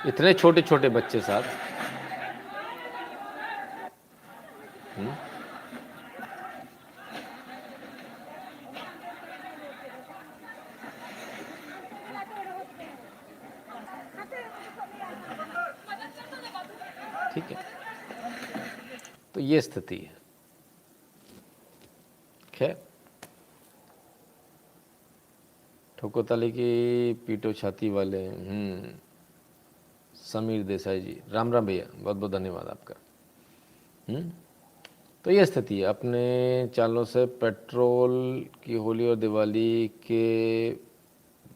इतने छोटे छोटे बच्चे साहब। ठीक है, तो ये स्थिति है। खैर, ठोको ताली की पीटो छाती वाले। समीर देसाई जी, राम राम भैया, बहुत बहुत धन्यवाद आपका। तो ये स्थिति है। अपने चालों से पेट्रोल की होली और दिवाली के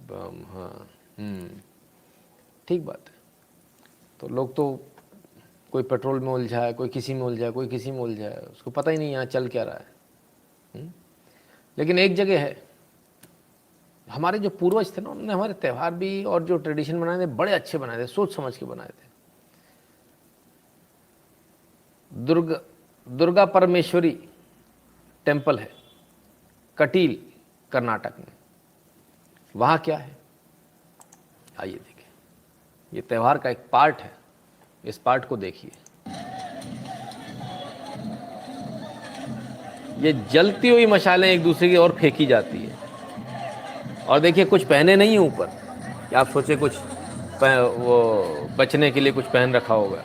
बम, हाँ, ठीक बात है। तो लोग तो कोई पेट्रोल में उलझा है, कोई किसी में उलझा है, कोई किसी में उलझा है, उसको पता ही नहीं यहाँ चल क्या रहा है। लेकिन एक जगह है, हमारे जो पूर्वज थे ना, उन्होंने हमारे त्यौहार भी और जो ट्रेडिशन बनाए थे बड़े अच्छे बनाए थे, सोच समझ के बनाए थे। दुर्गा परमेश्वरी टेम्पल है कटील, कर्नाटक में। वहाँ क्या है, आइए देखिए। ये त्यौहार का एक पार्ट है, इस पार्ट को देखिए। ये जलती हुई मशालें एक दूसरे की ओर फेंकी जाती है, और देखिए कुछ पहने नहीं है ऊपर, कि आप सोचे कुछ वो बचने के लिए कुछ पहन रखा होगा।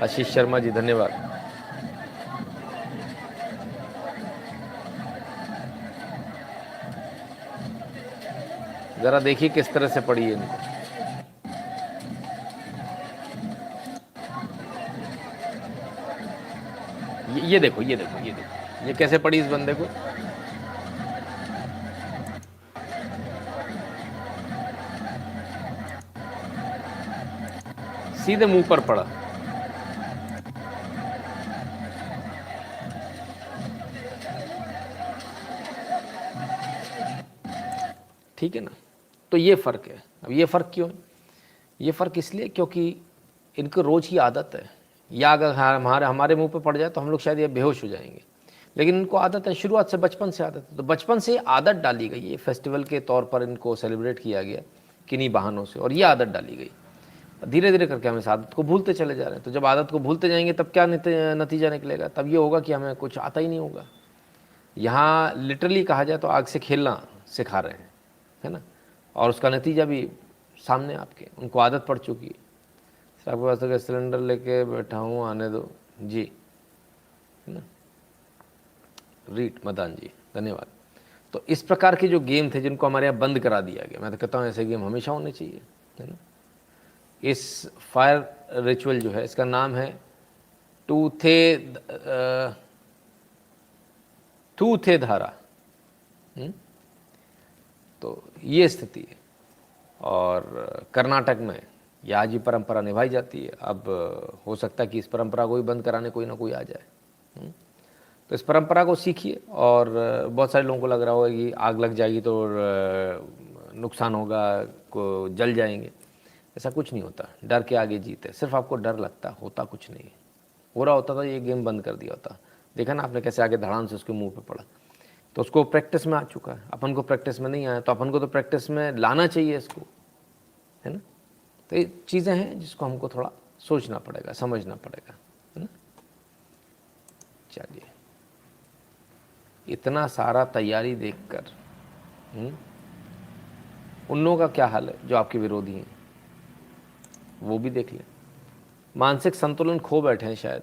आशीष शर्मा जी धन्यवाद। ज़रा देखिए किस तरह से पड़ी है इनको। ये देखो, ये देखो, ये देखो, ये कैसे पड़ी इस बंदे को। सीधे मुंह पर पड़ा। ठीक है ना। तो ये फ़र्क है। अब ये फ़र्क क्यों है? ये फ़र्क इसलिए क्योंकि इनको रोज़ की आदत है, या अगर हमारे मुंह पे पड़ जाए तो हम लोग शायद ये बेहोश हो जाएंगे, लेकिन इनको आदत है, शुरुआत से, बचपन से आदत है। तो बचपन से आदत डाली गई है, फेस्टिवल के तौर पर इनको सेलिब्रेट किया गया किन्हीं बहानों से, और ये आदत डाली गई। धीरे धीरे करके हम इस आदत को भूलते चले जा रहे हैं। तो जब आदत को भूलते जाएंगे तब क्या नतीजा निकलेगा? तब ये होगा कि हमें कुछ आता ही नहीं होगा। यहाँ लिटरली कहा जाए तो आग से खेलना सिखा रहे हैं, है ना। और उसका नतीजा भी सामने आपके, उनको आदत पड़ चुकी है। सर आपके पास अगर सिलेंडर लेके बैठा हूँ, आने दो जी, है ना। रीट मदान जी धन्यवाद। तो इस प्रकार के जो गेम थे जिनको हमारे यहाँ बंद करा दिया गया, मैं तो कहता हूँ ऐसे गेम हमेशा होने चाहिए, है ना। इस फायर रिचुअल जो है, इसका नाम है टू थे धारा। तो ये स्थिति है, और कर्नाटक में ये आज ही परंपरा निभाई जाती है। अब हो सकता है कि इस परंपरा को भी बंद कराने कोई ना कोई आ जाए। तो इस परंपरा को सीखिए। और बहुत सारे लोगों को लग रहा होगा कि आग लग जाएगी तो नुकसान होगा, को जल जाएंगे। ऐसा कुछ नहीं होता। डर के आगे जीत है। सिर्फ आपको डर लगता, होता कुछ नहीं है। हो रहा होता तो ये गेम बंद कर दिया होता। देखा ना आपने कैसे आगे धड़ाम से उसके मुंह पे पड़ा। तो उसको प्रैक्टिस में आ चुका है, अपन को प्रैक्टिस में नहीं आया, तो अपन को तो प्रैक्टिस में लाना चाहिए इसको, है ना। तो ये चीज़ें हैं जिसको हमको थोड़ा सोचना पड़ेगा, समझना पड़ेगा, है ना। चलिए, इतना सारा तैयारी देखकर उन लोगों का क्या हाल है जो आपके विरोधी हैं, वो भी देख लें। मानसिक संतुलन खो बैठे हैं शायद।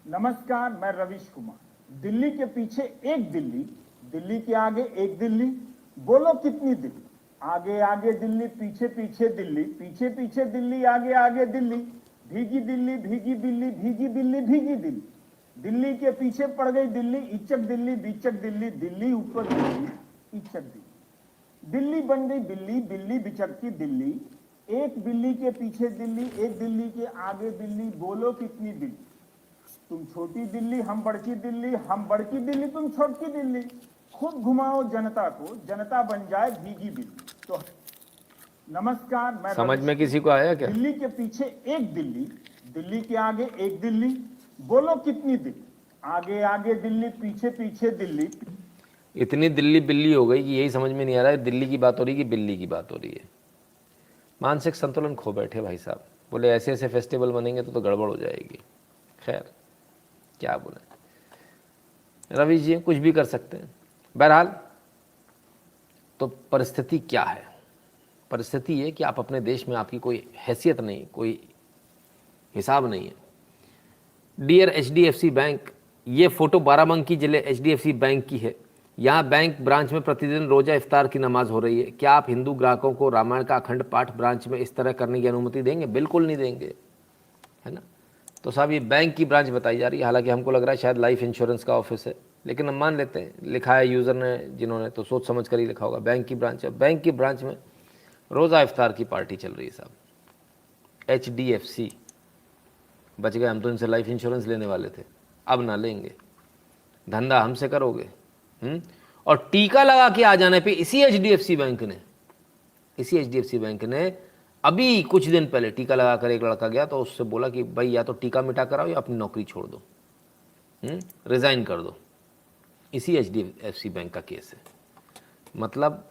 नमस्कार, मैं रवीश कुमार। दिल्ली के पीछे एक दिल्ली, दिल्ली के आगे एक दिल्ली, बोलो कितनी दिल्ली? आगे आगे दिल्ली, पीछे पीछे दिल्ली, पीछे पीछे दिल्ली, आगे आगे दिल्ली, भीगी दिल्ली, भीगी बिल्ली, भीगी बिल्ली, भीगी दिल्ली। दिल्ली के पीछे पड़ गई दिल्ली, इचक दिल्ली, बीचक दिल्ली, दिल्ली ऊपर दिल्ली, इचक दिल्ली। दिल्ली बन गई बिल्ली, बिल्ली बिचकती दिल्ली, एक बिल्ली के पीछे दिल्ली, एक दिल्ली के आगे दिल्ली, बोलो कितनी दिल्ली? तुम छोटी दिल्ली, हम बड़की दिल्ली, हम बड़की दिल्ली, तुम छोटी दिल्ली। खुद घुमाओ जनता को, जनता बन जाए भीगी बिल्ली। तो नमस्कार, मैं समझ में किसी को आया क्या? दिल्ली के पीछे एक दिल्ली, दिल्ली के आगे एक दिल्ली, बोलो कितनी दिल्ली? आगे आगे दिल्ली, पीछे पीछे दिल्ली। इतनी दिल्ली बिल्ली हो गई कि यही समझ में नहीं आ रहा है दिल्ली की बात हो रही है कि बिल्ली की बात हो रही है। मानसिक संतुलन खो बैठे भाई साहब। बोले ऐसे ऐसे फेस्टिवल बनेंगे तो गड़बड़ हो जाएगी। खैर क्या बोले, रवि जी कुछ भी कर सकते हैं। बहरहाल तो परिस्थिति क्या है? परिस्थिति ये कि आप अपने देश में, आपकी कोई हैसियत नहीं, कोई हिसाब नहीं है। डियर HDFC बैंक, ये फ़ोटो बाराबंकी जिले HDFC बैंक की है। यहाँ बैंक ब्रांच में प्रतिदिन रोज़ा इफ्तार की नमाज हो रही है। क्या आप हिंदू ग्राहकों को रामायण का अखंड पाठ ब्रांच में इस तरह करने की अनुमति देंगे? बिल्कुल नहीं देंगे, है ना। तो साहब ये बैंक की ब्रांच बताई जा रही है। हालांकि हमको लग रहा है शायद लाइफ इंश्योरेंस का ऑफिस है, लेकिन हम मान लेते हैं, लिखा है यूज़र ने जिन्होंने, तो सोच समझ कर ही लिखा होगा। बैंक की ब्रांच है। बैंक की ब्रांच में रोज़ा इफ्तार की पार्टी चल रही है साहब। HDFC बच गए हम तो, इनसे लाइफ इंश्योरेंस लेने वाले थे, अब ना लेंगे। धंधा हमसे करोगे। और टीका लगा के आ जाने पे इसी HDFC बैंक ने अभी कुछ दिन पहले टीका लगा कर एक लड़का गया तो उससे बोला कि भाई या तो टीका मिटा कराओ या अपनी नौकरी छोड़ दो, रिज़ाइन कर दो। इसी HDFC बैंक का केस है। मतलब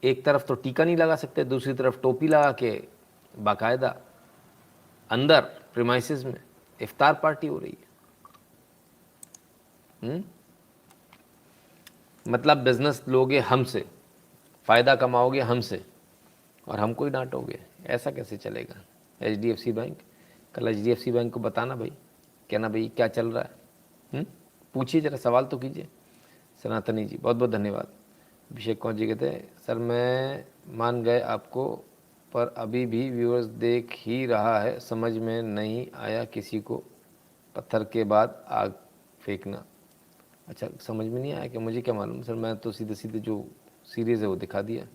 एक तरफ तो टीका नहीं लगा सकते, दूसरी तरफ टोपी लगा के बाकायदा अंदर प्रीमाइसेस में इफ्तार पार्टी हो रही है। मतलब बिजनेस लोगे हमसे, फ़ायदा कमाओगे हमसे, और हमको ही डांटोगे। ऐसा कैसे चलेगा? HDFC बैंक कल HDFC बैंक को बताना भाई, कहना भाई क्या चल रहा है, पूछिए जरा, सवाल तो कीजिए। सनातनी जी बहुत बहुत धन्यवाद। अभिषेक कौन जी कहते हैं सर मैं मान गए आपको, पर अभी भी व्यूअर्स देख ही रहा है, समझ में नहीं आया किसी को पत्थर के बाद आग फेंकना। अच्छा, समझ में नहीं आया कि मुझे क्या मालूम सर, मैं तो सीधे सीधे जो सीरीज़ है वो दिखा दिया।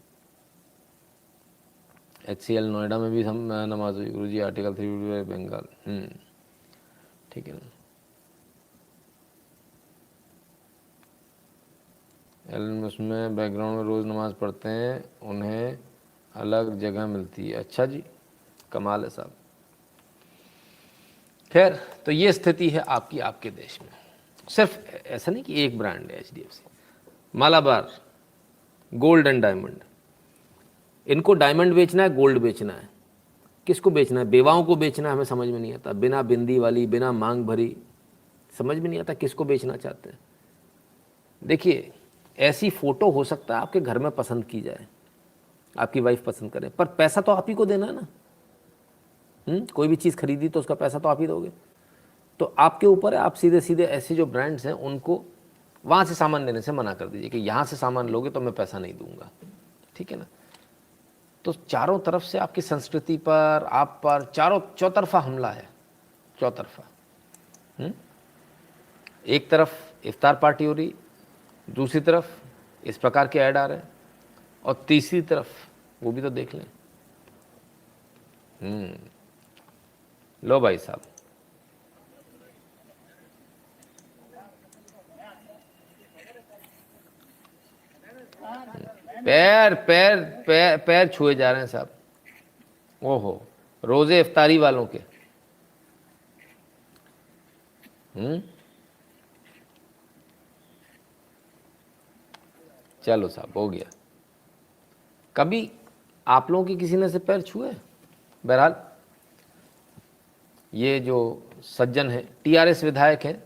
HCL नोएडा में भी हम नमाज हुई गुरु जी, आर्टिकल 3 बंगाल। ठीक है ना। एलन उसमें बैकग्राउंड में रोज़ नमाज पढ़ते हैं, उन्हें अलग जगह मिलती है। अच्छा जी, कमाल है साहब। खैर, तो ये स्थिति है आपकी आपके देश में। सिर्फ ऐसा नहीं कि एक ब्रांड है HDFC, Malabar, gold and diamond, इनको डायमंड बेचना है, गोल्ड बेचना है, किसको बेचना है? बेवाओं को बेचना है, हमें समझ में नहीं आता। बिना बिंदी वाली, बिना मांग भरी, समझ में नहीं आता किसको बेचना चाहते हैं। देखिए, ऐसी फ़ोटो हो सकता है आपके घर में पसंद की जाए, आपकी वाइफ पसंद करे, पर पैसा तो आप ही को देना है ना। कोई भी चीज़ खरीदी तो उसका पैसा तो आप ही दोगे। तो आपके ऊपर है, आप सीधे सीधे ऐसे जो ब्रांड्स हैं उनको वहाँ से सामान लेने से मना कर दीजिए कि यहाँ से सामान लोगे तो मैं पैसा नहीं दूंगा, ठीक है ना। तो चारों तरफ से आपकी संस्कृति पर, आप पर चौतरफा हमला है, चौतरफा। एक तरफ इफ्तार पार्टी हो रही, दूसरी तरफ इस प्रकार के ऐड आ रहे हैं, और तीसरी तरफ वो भी तो देख लें। लो भाई साहब, पैर पैर पैर पैर छुए जा रहे हैं साहब। ओहो, रोजे इफ्तारी वालों के। चलो साहब, हो गया। कभी आप लोगों के किसी ने से पैर छुए? बहरहाल, ये जो सज्जन है TRS विधायक है,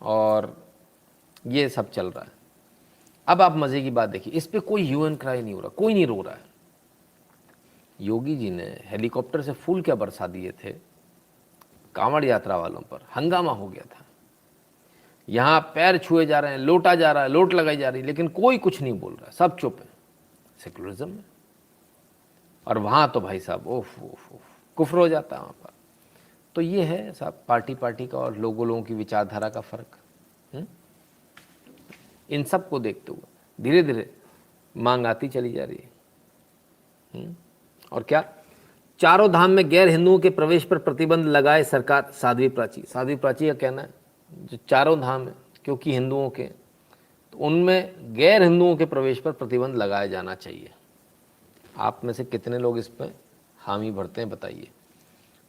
और ये सब चल रहा है। अब आप मजे की बात देखिए, इस पे कोई ह्यू एंड क्राई नहीं हो रहा, कोई नहीं रो रहा है। योगी जी ने हेलीकॉप्टर से फूल क्या बरसा दिए थे कांवड़ यात्रा वालों पर, हंगामा हो गया था। यहाँ पैर छुए जा रहे हैं, लोटा जा रहा है, लोट लगाई जा रही है, लेकिन कोई कुछ नहीं बोल रहा, सब चुप है। सेकुलरिज्म में। और वहाँ तो भाई साहब ओफ ओफ ओफ, कुफ्र हो जाता है वहाँ पर। तो ये है साहब पार्टी का और लोगों की विचारधारा का फ़र्क। इन सब को देखते हुए धीरे धीरे मांग आती चली जा रही है। और क्या, चारों धाम में गैर हिंदुओं के प्रवेश पर प्रतिबंध लगाए सरकार। साध्वी प्राची का कहना है जो चारों धाम है क्योंकि हिंदुओं के, तो उनमें गैर हिंदुओं के प्रवेश पर प्रतिबंध लगाया जाना चाहिए। आप में से कितने लोग इस पर हामी भरते हैं बताइए।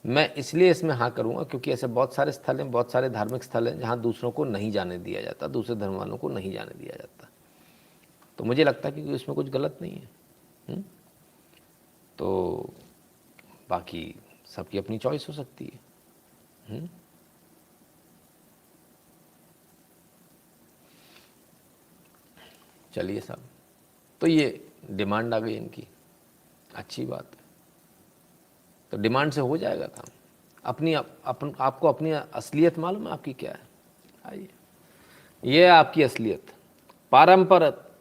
मैं इसलिए इसमें हाँ करूँगा क्योंकि ऐसे बहुत सारे स्थल हैं, बहुत सारे धार्मिक स्थल हैं जहाँ दूसरों को नहीं जाने दिया जाता, दूसरे धर्म वालों को नहीं जाने दिया जाता। तो मुझे लगता है कि इसमें कुछ गलत नहीं है। तो बाकी सबकी अपनी चॉइस हो सकती है। चलिए साहब, तो ये डिमांड आ गई इनकी, अच्छी बात है। तो डिमांड से हो जाएगा काम। आपको अपनी असलियत मालूम है आपकी क्या है? आइए, ये है आपकी असलियत।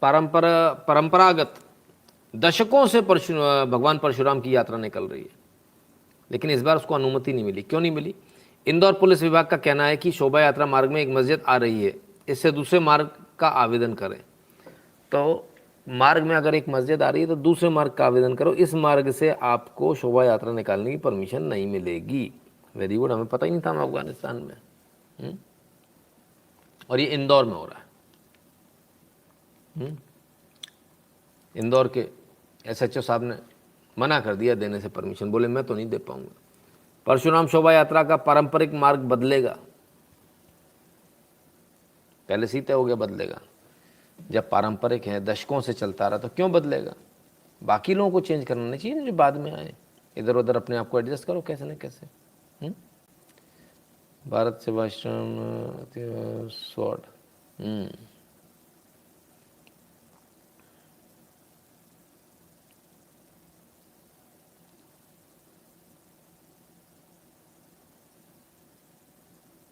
परंपरागत दशकों से भगवान परशुराम की यात्रा निकल रही है, लेकिन इस बार उसको अनुमति नहीं मिली। क्यों नहीं मिली? इंदौर पुलिस विभाग का कहना है कि शोभा यात्रा मार्ग में एक मस्जिद आ रही है, इससे दूसरे मार्ग का आवेदन करें। तो मार्ग में अगर एक मस्जिद आ रही है तो दूसरे मार्ग का आवेदन करो, इस मार्ग से आपको शोभा यात्रा निकालने की परमिशन नहीं मिलेगी। वेरी गुड, हमें पता ही नहीं था हम अफगानिस्तान में। और ये इंदौर में हो रहा है। इंदौर के SHO साहब ने मना कर दिया देने से परमिशन, बोले मैं तो नहीं दे पाऊंगा। परशुराम शोभा यात्रा का पारंपरिक मार्ग बदलेगा, पहले से ही तय हो गया बदलेगा। जब पारंपरिक है, दशकों से चलता रहा, तो क्यों बदलेगा? बाकी लोगों को चेंज करना नहीं चाहिए जो बाद में आए, इधर उधर अपने आप को एडजस्ट करो कैसे न कैसे। भारत सेवाश्रम स्वॉर्ड,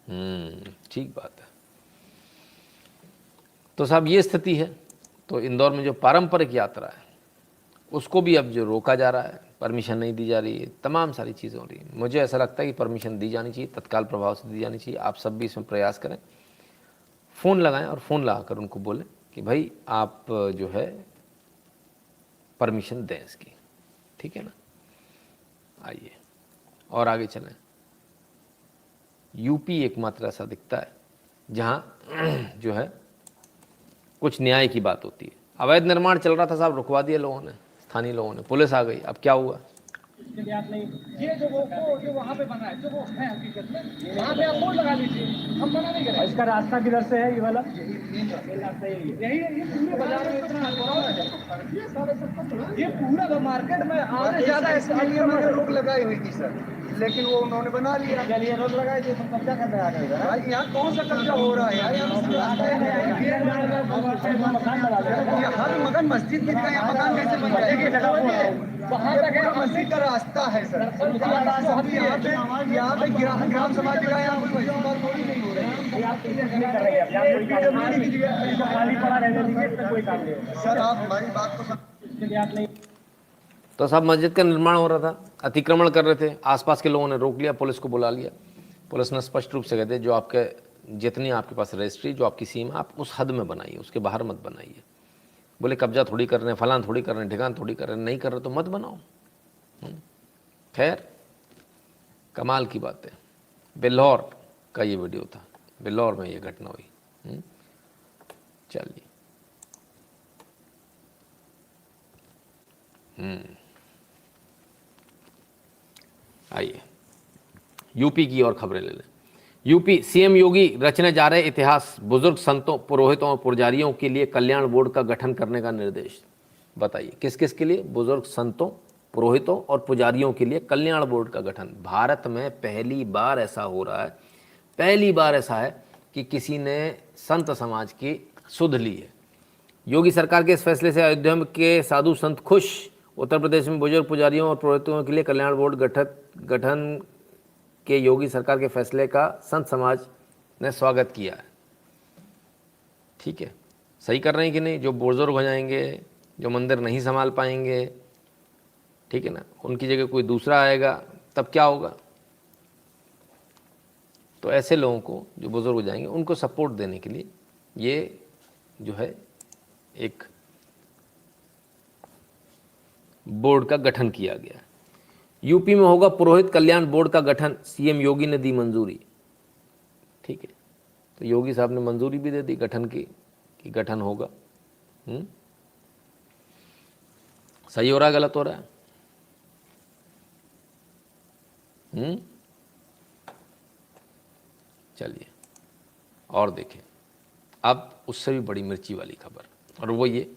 ठीक बात है। तो साहब ये स्थिति है। तो इंदौर में जो पारंपरिक यात्रा है उसको भी अब जो रोका जा रहा है, परमिशन नहीं दी जा रही है, तमाम सारी चीज़ें हो रही हैं। मुझे ऐसा लगता है कि परमिशन दी जानी चाहिए, तत्काल प्रभाव से दी जानी चाहिए। आप सब भी इसमें प्रयास करें, फ़ोन लगाएं और फ़ोन लगाकर उनको बोलें कि भाई आप जो है परमिशन दें इसकी, ठीक है ना। आइए और आगे चलें। यूपी एकमात्र ऐसा दिखता है जहाँ जो है कुछ न्याय की बात होती है। अवैध निर्माण चल रहा था साहब, रुकवा दिया लोगों ने, स्थानीय लोगों ने, पुलिस आ गई। अब क्या हुआ? ये जो जो वहाँ पे बना है, जो वो है हकीकत में, वहाँ पे आप बोर्ड लगा लीजिए, हम मना नहीं करेंगे। इसका रास्ता किधर से है? ये वाला यही है। ये पूरे बाजार में इतना ये पूरा मार्केट में आधे ज्यादा रोक लगाई हुई थी सर, लेकिन वो उन्होंने बना लिया। चलिए रोक लगाई थी, तो कब्जा करने आ गए भाई। यहाँ कौन सा कब्जा हो रहा है यार? हर मगन मस्जिद का यहाँ मकान कैसे बन जाएगा? वहाँ तक मस्जिद का रास्ता है सर। यहाँ पे ग्राम समाज का यहाँ कोई बात थोड़ी नहीं हो रही है सर। आप हमारी बात को तो साहब मस्जिद का निर्माण हो रहा था, अतिक्रमण कर रहे थे, आसपास के लोगों ने रोक लिया, पुलिस को बुला लिया। पुलिस ने स्पष्ट रूप से कहते जो आपके जितनी आपके पास रजिस्ट्री, जो आपकी सीमा, आप उस हद में बनाइए, उसके बाहर मत बनाइए। बोले कब्जा थोड़ी कर रहे हैं, फलान थोड़ी कर रहे हैं, ठिकान थोड़ी कर रहे हैं, नहीं कर रहे तो मत बनाओ। खैर कमाल की बात है। बिल्लौर का ये वीडियो था, बिल्लौर में ये घटना हुई। चलिए आइए यूपी की और खबरें ले लें। यूपी सीएम योगी रचने जा रहे इतिहास, बुजुर्ग संतों, पुरोहितों और पुजारियों के लिए कल्याण बोर्ड का गठन करने का निर्देश। बताइए किस किस के लिए? बुजुर्ग संतों, पुरोहितों और पुजारियों के लिए कल्याण बोर्ड का गठन। भारत में पहली बार ऐसा हो रहा है, पहली बार ऐसा है कि किसी ने संत समाज की सुध ली है। योगी सरकार के इस फैसले से अयोध्या के साधु संत खुश। उत्तर प्रदेश में बुजुर्ग पुजारियों और पुरोहितों के लिए कल्याण बोर्ड गठन के योगी सरकार के फैसले का संत समाज ने स्वागत किया है। ठीक है, सही कर रहे हैं कि नहीं? जो बुजुर्ग हो जाएंगे, जो मंदिर नहीं संभाल पाएंगे, ठीक है ना, उनकी जगह कोई दूसरा आएगा, तब क्या होगा? तो ऐसे लोगों को, जो बुजुर्ग हो जाएंगे, उनको सपोर्ट देने के लिए ये जो है एक बोर्ड का गठन किया गया। यूपी में होगा पुरोहित कल्याण बोर्ड का गठन, सीएम योगी ने दी मंजूरी। ठीक है, तो योगी साहब ने मंजूरी भी दे दी गठन की, कि गठन होगा। सही हो रहा है, गलत हो रहा है? चलिए और देखें अब उससे भी बड़ी मिर्ची वाली खबर, और वो ये,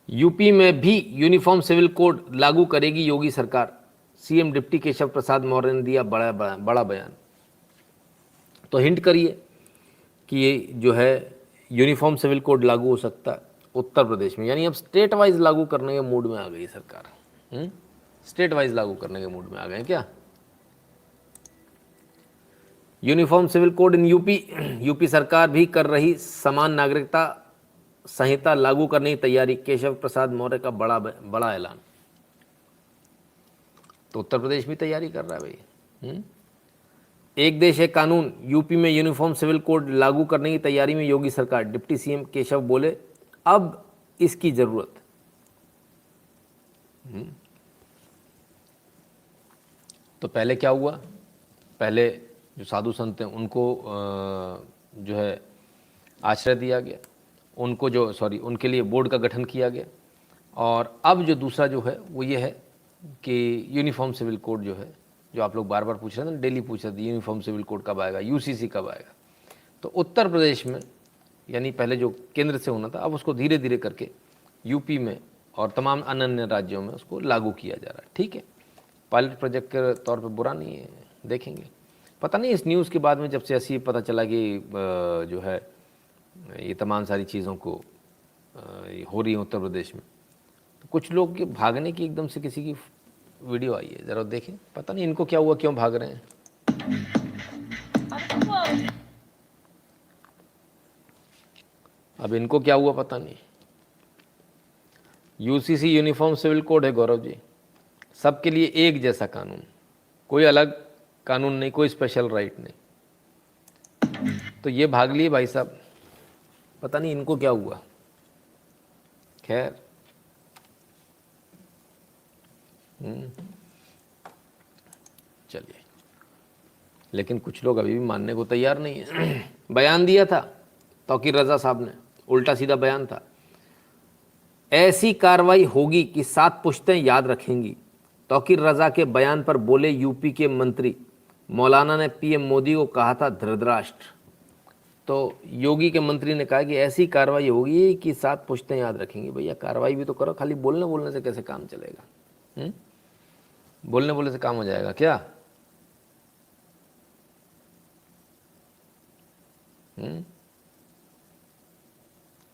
यूपी में भी यूनिफॉर्म सिविल कोड लागू करेगी योगी सरकार। सीएम डिप्टी केशव प्रसाद मौर्य ने दिया बड़ा बयान। तो हिंट करिए कि ये जो है यूनिफॉर्म सिविल कोड लागू हो सकता है उत्तर प्रदेश में, यानी अब स्टेट वाइज लागू करने के मूड में आ गई सरकार। स्टेट वाइज लागू करने के मूड में आ गए क्या? Uniform civil code in UP. UP सरकार भी कर रही समान नागरिकता संहिता लागू करने की तैयारी, केशव प्रसाद मौर्य का बड़ा ऐलान। तो उत्तर प्रदेश भी तैयारी कर रहा है भाई। एक देश एक कानून, यूपी में यूनिफॉर्म सिविल कोड लागू करने की तैयारी में योगी सरकार। डिप्टी सीएम केशव बोले अब इसकी जरूरत। तो पहले क्या हुआ? पहले जो साधु संत हैं उनको जो है आश्रय दिया गया, उनको उनके लिए बोर्ड का गठन किया गया। और अब जो दूसरा जो है वो ये है कि यूनिफॉर्म सिविल कोड जो है, जो आप लोग बार बार पूछ रहे थे, डेली पूछ रहे थे यूनिफॉर्म सिविल कोड कब आएगा, यूसीसी कब आएगा। तो उत्तर प्रदेश में, यानी पहले जो केंद्र से होना था, अब उसको धीरे धीरे करके यूपी में और तमाम अन्य राज्यों में उसको लागू किया जा रहा है। ठीक है, पायलट प्रोजेक्ट के तौर पर बुरा नहीं है, देखेंगे। पता नहीं इस न्यूज़ के बाद में जब से ऐसी पता चला कि जो है ये तमाम सारी चीज़ों को हो रही है उत्तर प्रदेश में, तो कुछ लोग के भागने की एकदम से किसी की वीडियो आई है, ज़रा देखें। पता नहीं इनको क्या हुआ, क्यों भाग रहे हैं। अब इनको क्या हुआ पता नहीं। यूसीसी यूनिफॉर्म सिविल कोड है गौरव जी, सबके लिए एक जैसा कानून, कोई अलग कानून नहीं, कोई स्पेशल राइट नहीं। तो ये भाग लिए भाई साहब, पता नहीं इनको क्या हुआ। खैर चलिए, लेकिन कुछ लोग अभी भी मानने को तैयार नहीं है। बयान दिया था तौकीर रजा साहब ने, उल्टा सीधा बयान था। ऐसी कार्रवाई होगी कि 7 पुश्तें याद रखेंगी, तौकीर रजा के बयान पर बोले यूपी के मंत्री। मौलाना ने पीएम मोदी को कहा था धृतराष्ट्र। तो योगी के मंत्री ने कहा कि ऐसी कार्रवाई होगी कि 7 पुश्तें याद रखेंगी। भैया कार्रवाई भी तो करो, खाली बोलने बोलने से कैसे काम चलेगा? बोलने बोलने से काम हो जाएगा क्या?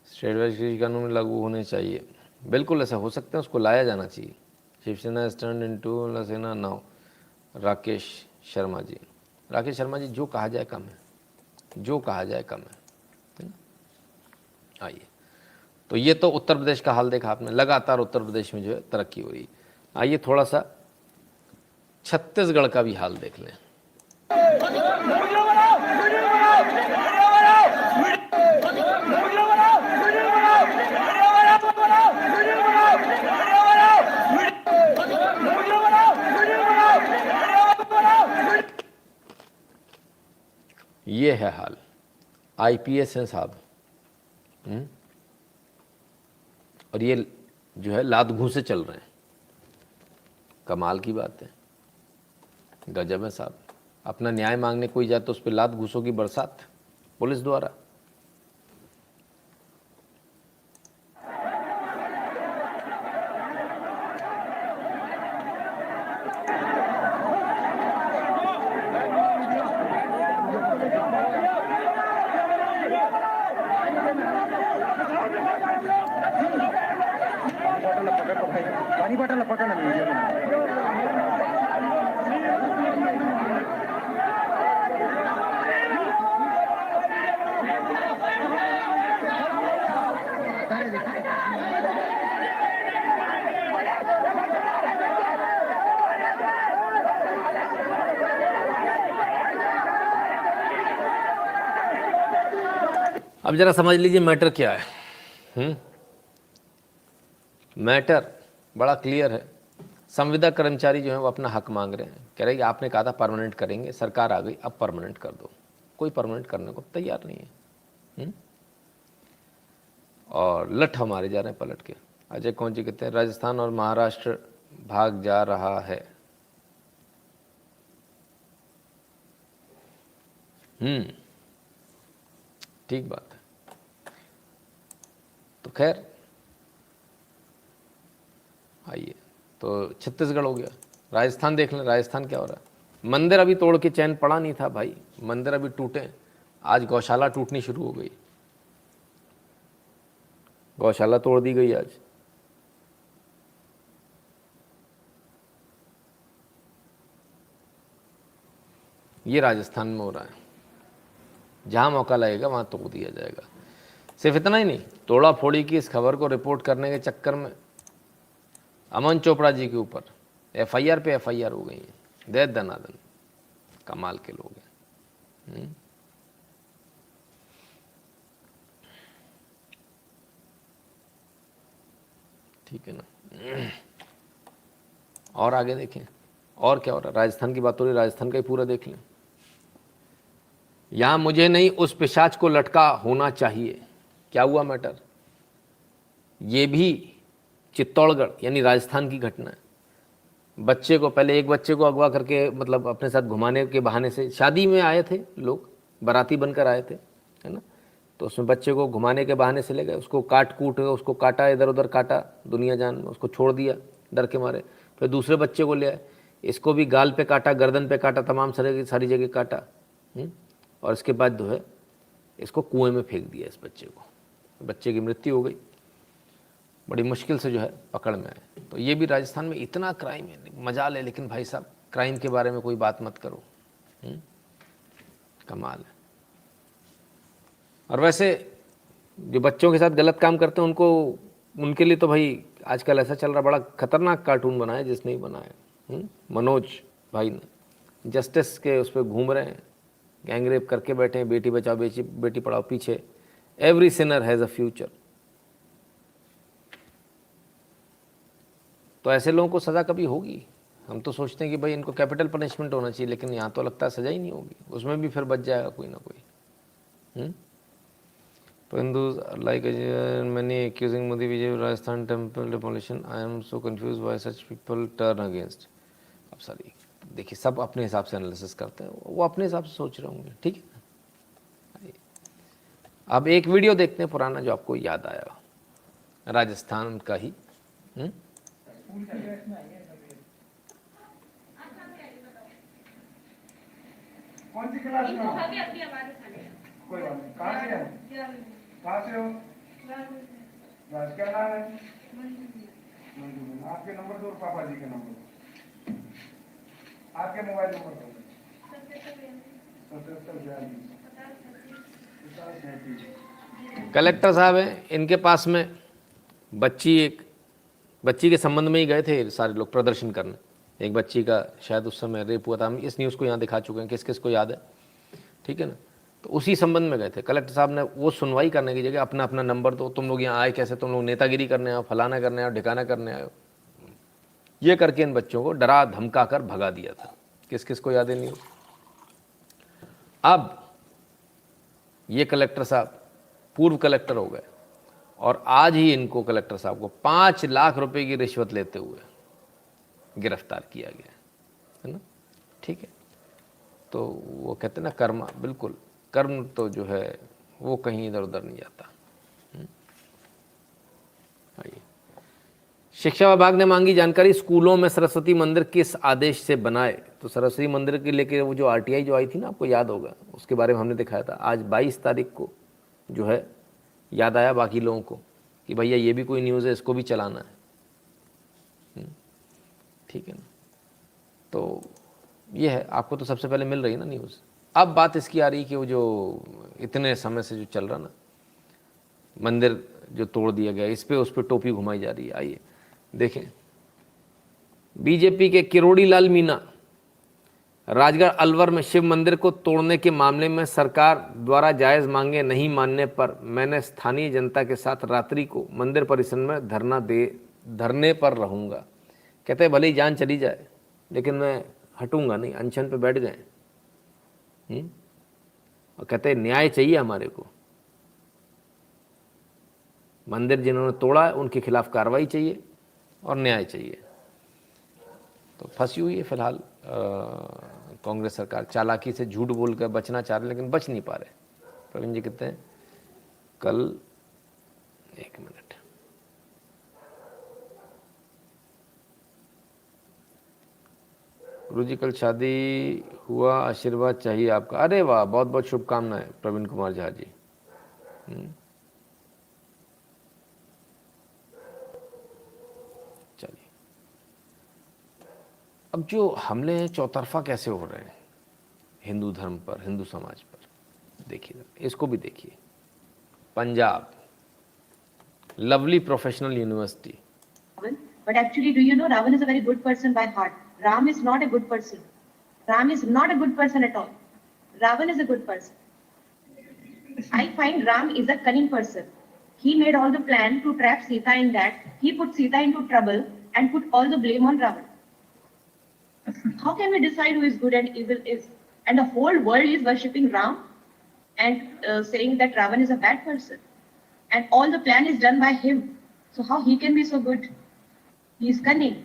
स्टेट वाइज कृषि कानून लागू होने चाहिए, बिल्कुल ऐसा हो सकता है, उसको लाया जाना चाहिए। शिवसेना स्टैंड इनटू सेना नाउ। राकेश शर्मा जी, राकेश शर्मा जी, जो कहा जाए कम है, जो कहा जाए कम है ना। आइए, तो ये तो उत्तर प्रदेश का हाल देखा आपने, लगातार उत्तर प्रदेश में जो है तरक्की हो रही। आइए थोड़ा सा छत्तीसगढ़ का भी हाल देख लें। ये है हाल, आईपीएस हैं साहब, और ये जो है लात घूंसे चल रहे हैं। कमाल की बात है, गजब है साहब। अपना न्याय मांगने कोई जाए तो उस पर लात घूसों की बरसात पुलिस द्वारा। अब जरा समझ लीजिए मैटर क्या है। मैटर बड़ा क्लियर है। संविदा कर्मचारी जो है वो अपना हक मांग रहे हैं, कह रहे हैं कि आपने कहा था परमानेंट करेंगे, सरकार आ गई अब परमानेंट कर दो। कोई परमानेंट करने को तैयार नहीं है। और लठ मारे जा रहे हैं पलट के। अजय कौन जी कहते हैं राजस्थान और महाराष्ट्र भाग जा रहा है। ठीक बात है। तो खैर आइए, तो छत्तीसगढ़ हो गया, राजस्थान देख लें। राजस्थान क्या हो रहा है? मंदिर अभी तोड़ के चैन पड़ा नहीं था भाई, मंदिर अभी टूटे। आज गौशाला टूटनी शुरू हो गई, गौशाला तोड़ दी गई आज। ये राजस्थान में हो रहा है, जहां मौका लगेगा वहां तोड़ दिया जाएगा। सिर्फ इतना ही नहीं, तोड़ा फोड़ी की इस खबर को रिपोर्ट करने के चक्कर में अमन चोपड़ा जी के ऊपर एफआईआर पे एफआईआर हो गई है। दे दनादन, कमाल के लोग हैं। ठीक है ना। और आगे देखें और क्या हो रहा है। राजस्थान की बात हो रही, राजस्थान का ही पूरा देख लें। यहां मुझे नहीं उस पिशाच को लटका होना चाहिए। क्या हुआ मैटर? ये भी चित्तौड़गढ़ यानी राजस्थान की घटना है। बच्चे को पहले एक बच्चे को अगवा करके मतलब अपने साथ घुमाने के बहाने से, शादी में आए थे लोग, बाराती बनकर आए थे, है ना। तो उसमें बच्चे को घुमाने के बहाने से ले गए, उसको काट कूट उसको काटा, इधर उधर काटा दुनिया जान में, उसको छोड़ दिया डर के मारे। फिर दूसरे बच्चे को ले आए, इसको भी गाल पे काटा, गर्दन पे काटा, तमाम सारी जगह काटा। और इसके बाद जो है इसको कुएं में फेंक दिया इस बच्चे को। बच्चे की मृत्यु हो गई, बड़ी मुश्किल से जो है पकड़ में आए। तो ये भी राजस्थान में इतना क्राइम है, मजा ले, लेकिन भाई साहब क्राइम के बारे में कोई बात मत करो। कमाल है। और वैसे जो बच्चों के साथ गलत काम करते हैं उनको, उनके लिए तो भाई आजकल ऐसा चल रहा, बड़ा खतरनाक कार्टून बनाया जिसने ही बनाया, मनोज भाई ने, जस्टिस के उस पर घूम रहे हैं, गैंग रेप करके बैठे हैं, बेटी बचाओ बेटी पढ़ाओ पीछे, every Sinner has a future. तो ऐसे लोगों को सज़ा कभी होगी? हम तो सोचते हैं कि भाई इनको कैपिटल पनिशमेंट होना चाहिए, लेकिन यहाँ तो लगता है सज़ा ही नहीं होगी, उसमें भी फिर बच जाएगा कोई ना कोई। तो Hindus like many accusing Modi BJP Rajasthan temple demolition. I am so confused why such people turn against. अब सारी देखिए, सब अपने हिसाब से एनालिसिस करते हैं, वो अपने हिसाब से सोच रहे होंगे, ठीक है। अब एक वीडियो देखते हैं पुराना जो आपको याद आएगा, राजस्थान का ही। कौन सी क्लास में हो? कोई बात नहीं। कहाँ से हो? कहाँ से हो? क्या नाम है? मंजू। आपके नंबर दो, पापा जी के नंबर, आपके मोबाइल नंबर दो। 7742 कलेक्टर साहब हैं, इनके पास में बच्ची के संबंध में ही गए थे सारे लोग प्रदर्शन करने। एक बच्ची का शायद उस समय रेप हुआ था, हम इस न्यूज़ को यहाँ दिखा चुके हैं, किस किस को याद है, ठीक है ना। तो उसी संबंध में गए थे। कलेक्टर साहब ने वो सुनवाई करने की जगह अपना अपना नंबर दो, तुम लोग यहाँ आए कैसे, तुम लोग नेतागिरी करने आए, फलाना करने आए, ढिकाना करने आए, ये करके इन बच्चों को डरा धमका कर भगा दिया था। किस किस को याद है न्यूज़? अब ये कलेक्टर साहब पूर्व कलेक्टर हो गए और आज ही इनको, कलेक्टर साहब को 5 लाख रुपए की रिश्वत लेते हुए गिरफ्तार किया गया है ना, ठीक है। तो वो कहते हैं ना कर्मा, बिल्कुल कर्म तो जो है वो कहीं इधर उधर नहीं जाता। आइए, शिक्षा विभाग ने मांगी जानकारी, स्कूलों में सरस्वती मंदिर किस आदेश से बनाए। तो सरस्वती मंदिर के लेके वो जो आरटीआई जो आई थी ना, आपको याद होगा, उसके बारे में हमने दिखाया था। आज 22 तारीख को जो है याद आया बाकी लोगों को कि भैया ये भी कोई न्यूज़ है, इसको भी चलाना है, ठीक है ना। तो ये है, आपको तो सबसे पहले मिल रही है ना न्यूज़। अब बात इसकी आ रही कि वो जो इतने समय से जो चल रहा ना, मंदिर जो तोड़ दिया गया, इस पे उस पे टोपी घुमाई जा रही है। आइए देखें, बीजेपी के किरोड़ी लाल मीणा, राजगढ़ अलवर में शिव मंदिर को तोड़ने के मामले में सरकार द्वारा जायज़ मांगे नहीं मानने पर मैंने स्थानीय जनता के साथ रात्रि को मंदिर परिसर में धरने पर रहूँगा। कहते हैं भले ही जान चली जाए लेकिन मैं हटूंगा नहीं, अनशन पे बैठ गए। और कहते हैं न्याय चाहिए हमारे को, मंदिर जिन्होंने तोड़ा है उनके खिलाफ कार्रवाई चाहिए और न्याय चाहिए। तो फंसी हुई है फिलहाल कांग्रेस सरकार, चालाकी से झूठ बोलकर बचना चाह रहे लेकिन बच नहीं पा रहे। प्रवीण जी कहते हैं कल, एक मिनट, गुरुजी कल शादी हुआ, आशीर्वाद चाहिए आपका। अरे वाह, बहुत बहुत शुभकामनाएं प्रवीण कुमार झा जी। चलिए, अब जो हमले चौतरफा कैसे हो रहे हैं हिंदू धर्म पर, हिंदू समाज पर, देखिए इसको भी देखिए। Punjab, lovely professional university. But actually, do you know Ravan is a very good person by heart? Ram is not a good person. Ram is not a good person at all. Ravan is a good person. I find Ram is a cunning person. He made all the plan to trap Sita in that. He put Sita into trouble and put all the blame on Ravan. How can we decide who is good and evil is? And the whole world is worshipping Ram and saying that Ravan is a bad person. And all the plan is done by him. So how he can be so good? He is cunning.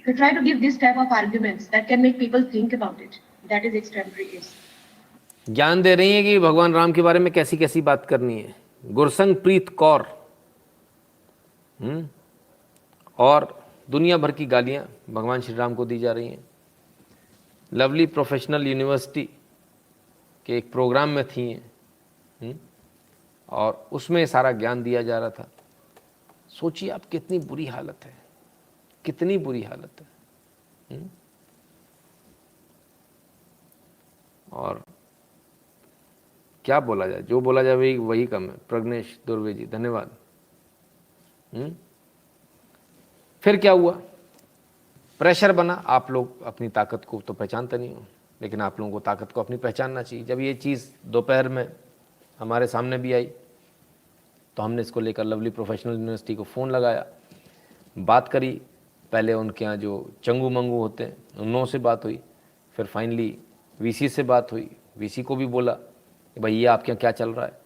To try to give this type of arguments that can make people think about it. That is extraordinary case. ज्ञान दे रही हैं कि भगवान राम के बारे में कैसी कैसी बात करनी है। गुरसंग प्रीत कौर और दुनिया भर की गालियां भगवान श्री राम को दी जा रही हैं। लवली प्रोफेशनल यूनिवर्सिटी के एक प्रोग्राम में थी और उसमें सारा ज्ञान दिया जा रहा था। सोचिए आप, कितनी बुरी हालत है, कितनी बुरी हालत है। और क्या बोला जाए, जो बोला जाए वही वही कम है। प्रज्ञेश दुर्वे जी धन्यवाद। फिर क्या हुआ, प्रेशर बना। आप लोग अपनी ताकत को तो पहचानते नहीं हो, लेकिन आप लोगों को ताकत को अपनी पहचानना चाहिए। जब ये चीज़ दोपहर में हमारे सामने भी आई तो हमने इसको लेकर लवली प्रोफेशनल यूनिवर्सिटी को फ़ोन लगाया, बात करी। पहले उनके यहाँ जो चंगू मंगू होते हैं उन से बात हुई, फिर फाइनली वीसी से बात हुई। वीसी को भी बोला कि भाई ये आपके यहाँ क्या चल रहा है,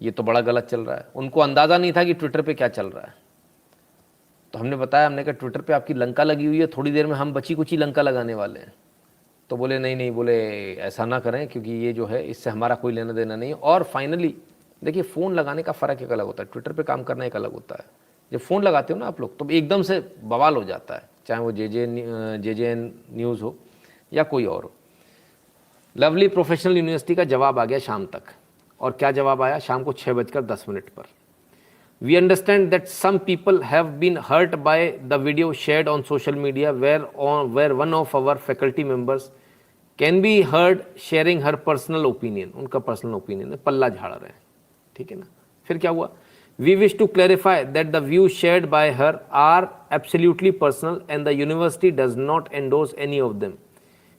ये तो बड़ा गलत चल रहा है। उनको अंदाज़ा नहीं था कि ट्विटर पे क्या चल रहा है। तो हमने बताया, हमने कहा ट्विटर पे आपकी लंका लगी हुई है, थोड़ी देर में हम बची कुची लंका लगाने वाले हैं। तो बोले नहीं नहीं, बोले ऐसा ना करें क्योंकि ये जो है इससे हमारा कोई लेना देना नहीं। और फाइनली देखिए, फ़ोन लगाने का फ़र्क एक अलग होता है, ट्विटर पे काम करना एक अलग होता है। जब फ़ोन लगाते हो ना आप लोग तो एकदम से बवाल हो जाता है, चाहे वो जे न्यूज़ हो या कोई और हो। लवली प्रोफेशनल यूनिवर्सिटी का जवाब आ गया शाम तक, और क्या जवाब आया, शाम को 6:10 पर। We understand that some people have been hurt by the video shared on social media where one of our faculty members can be heard sharing her personal opinion. उनका पर्सनल ओपिनियन है, पल्ला झाड़ रहे हैं, ठीक है ना। फिर क्या हुआ, we wish to clarify that the views shared by her are absolutely personal and the university does not endorse any of them.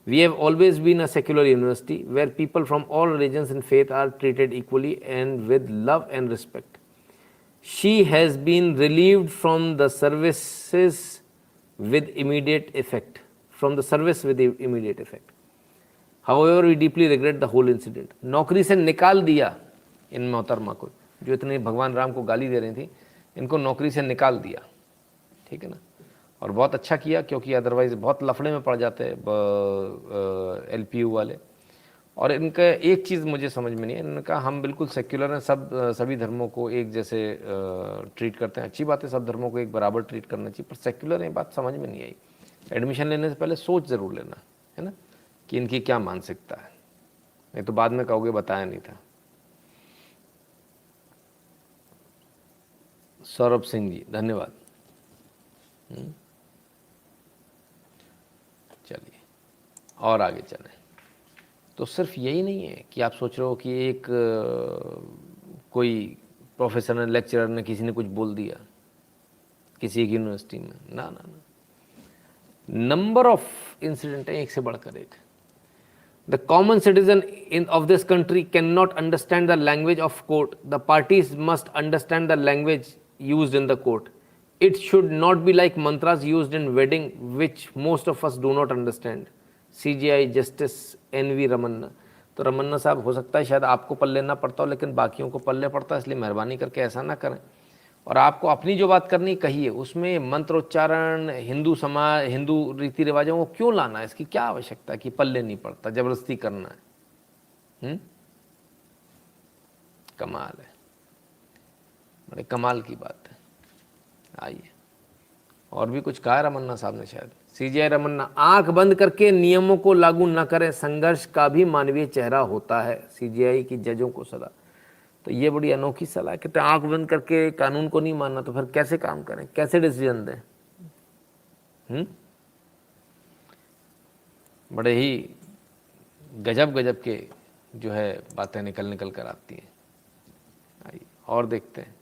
We have always been a secular university where people from all religions and faith are treated equally and with love and respect. She has been relieved from the services with immediate effect. However, we deeply regret the whole incident. नौकरी से निकाल दिया इन मोहतरमा को, जो इतने भगवान राम को गाली दे रही थी, इनको नौकरी से निकाल दिया, ठीक है ना। और बहुत अच्छा किया, क्योंकि अदरवाइज बहुत लफड़े में पड़ जाते LPU वाले। और इनका एक चीज़ मुझे समझ में नहीं है, इन्होंने कहा हम बिल्कुल सेक्युलर हैं, सभी धर्मों को एक जैसे ट्रीट करते हैं। अच्छी बात है, सब धर्मों को एक बराबर ट्रीट करना चाहिए, पर सेक्युलर है, बात समझ में नहीं आई। एडमिशन लेने से पहले सोच ज़रूर लेना है ना, कि इनकी क्या मानसिकता है, नहीं तो बाद में कहोगे बताया नहीं था। सौरभ सिंह जी धन्यवाद। चलिए और आगे चलें। तो सिर्फ यही नहीं है कि आप सोच रहे हो कि एक कोई प्रोफेसर ने, लेक्चरर ने, किसी ने कुछ बोल दिया किसी एक यूनिवर्सिटी में, ना ना ना, नंबर ऑफ इंसिडेंट है एक से बढ़कर एक। The common citizen of this country can not understand the language of court, the parties must understand the language used in the court. It should not be like mantras used in wedding, which most of us do not understand. CGI Justice NV Ramana. तो रमन्ना साहब, हो सकता है शायद आपको पल्ले ना पड़ता हो, लेकिन बाकियों को पल्ले पड़ता है, इसलिए मेहरबानी करके ऐसा ना करें। और आपको अपनी जो बात करनी कही है, उसमें मंत्रोच्चारण, हिंदू समाज, हिंदू रीति रिवाजों को क्यों लाना है, इसकी क्या आवश्यकता है कि पल्ले नहीं पड़ता, जबरदस्ती करना है। कमाल है, बड़े कमाल की बात है। आइए, और भी कुछ कहा रमन्ना साहब ने शायद। सीजीआई रमन्ना, आंख बंद करके नियमों को लागू न करें, संघर्ष का भी मानवीय चेहरा होता है, सीजीआई की जजों को सलाह। तो ये बड़ी अनोखी सलाह, कहते हैं आंख बंद करके कानून को नहीं मानना, तो फिर कैसे काम करें, कैसे डिसीजन दें। बड़े ही गजब गजब के जो है बातें निकल कर आती हैं। आइए और देखते हैं,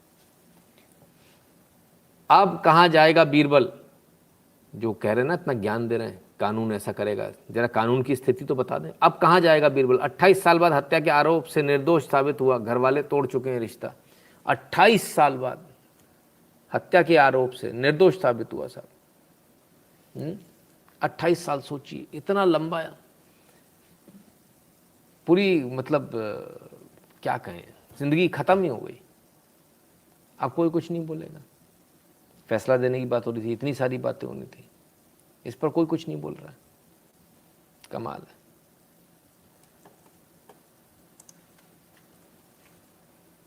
अब कहाँ जाएगा बीरबल, जो कह रहे हैं ना इतना ज्ञान दे रहे हैं, कानून ऐसा करेगा, जरा कानून की स्थिति तो बता दें। अब कहाँ जाएगा बीरबल। 28 साल बाद हत्या के आरोप से निर्दोष साबित हुआ, घर वाले तोड़ चुके हैं रिश्ता। 28 साल बाद हत्या के आरोप से निर्दोष साबित हुआ साहब। 28 साल, सोचिए इतना लंबा, पूरी मतलब क्या कहें, जिंदगी खत्म ही हो गई। अब कोई कुछ नहीं बोलेगा। फैसला देने की बात हो रही थी, इतनी सारी बातें होनी थी, इस पर कोई कुछ नहीं बोल रहा है। कमाल है।